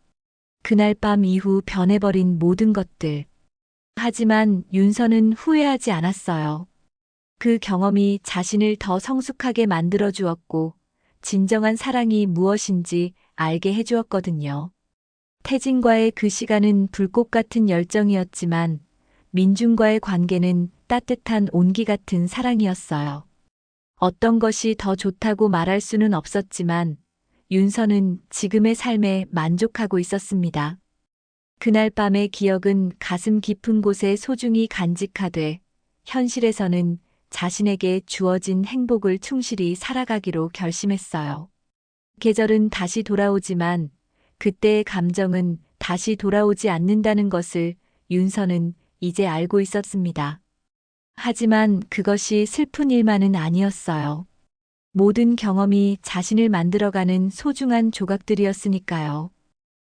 그날 밤 이후 변해버린 모든 것들. 하지만 윤서는 후회하지 않았어요. 그 경험이 자신을 더 성숙하게 만들어 주었고 진정한 사랑이 무엇인지 알게 해주었거든요. 태진과의 그 시간은 불꽃 같은 열정이었지만 민준과의 관계는 따뜻한 온기 같은 사랑이었어요. 어떤 것이 더 좋다고 말할 수는 없었지만 윤서는 지금의 삶에 만족하고 있었습니다. 그날 밤의 기억은 가슴 깊은 곳에 소중히 간직하되 현실에서는 자신에게 주어진 행복을 충실히 살아가기로 결심했어요. 계절은 다시 돌아오지만 그때의 감정은 다시 돌아오지 않는다는 것을 윤서는 이제 알고 있었습니다. 하지만 그것이 슬픈 일만은 아니었어요. 모든 경험이 자신을 만들어가는 소중한 조각들이었으니까요.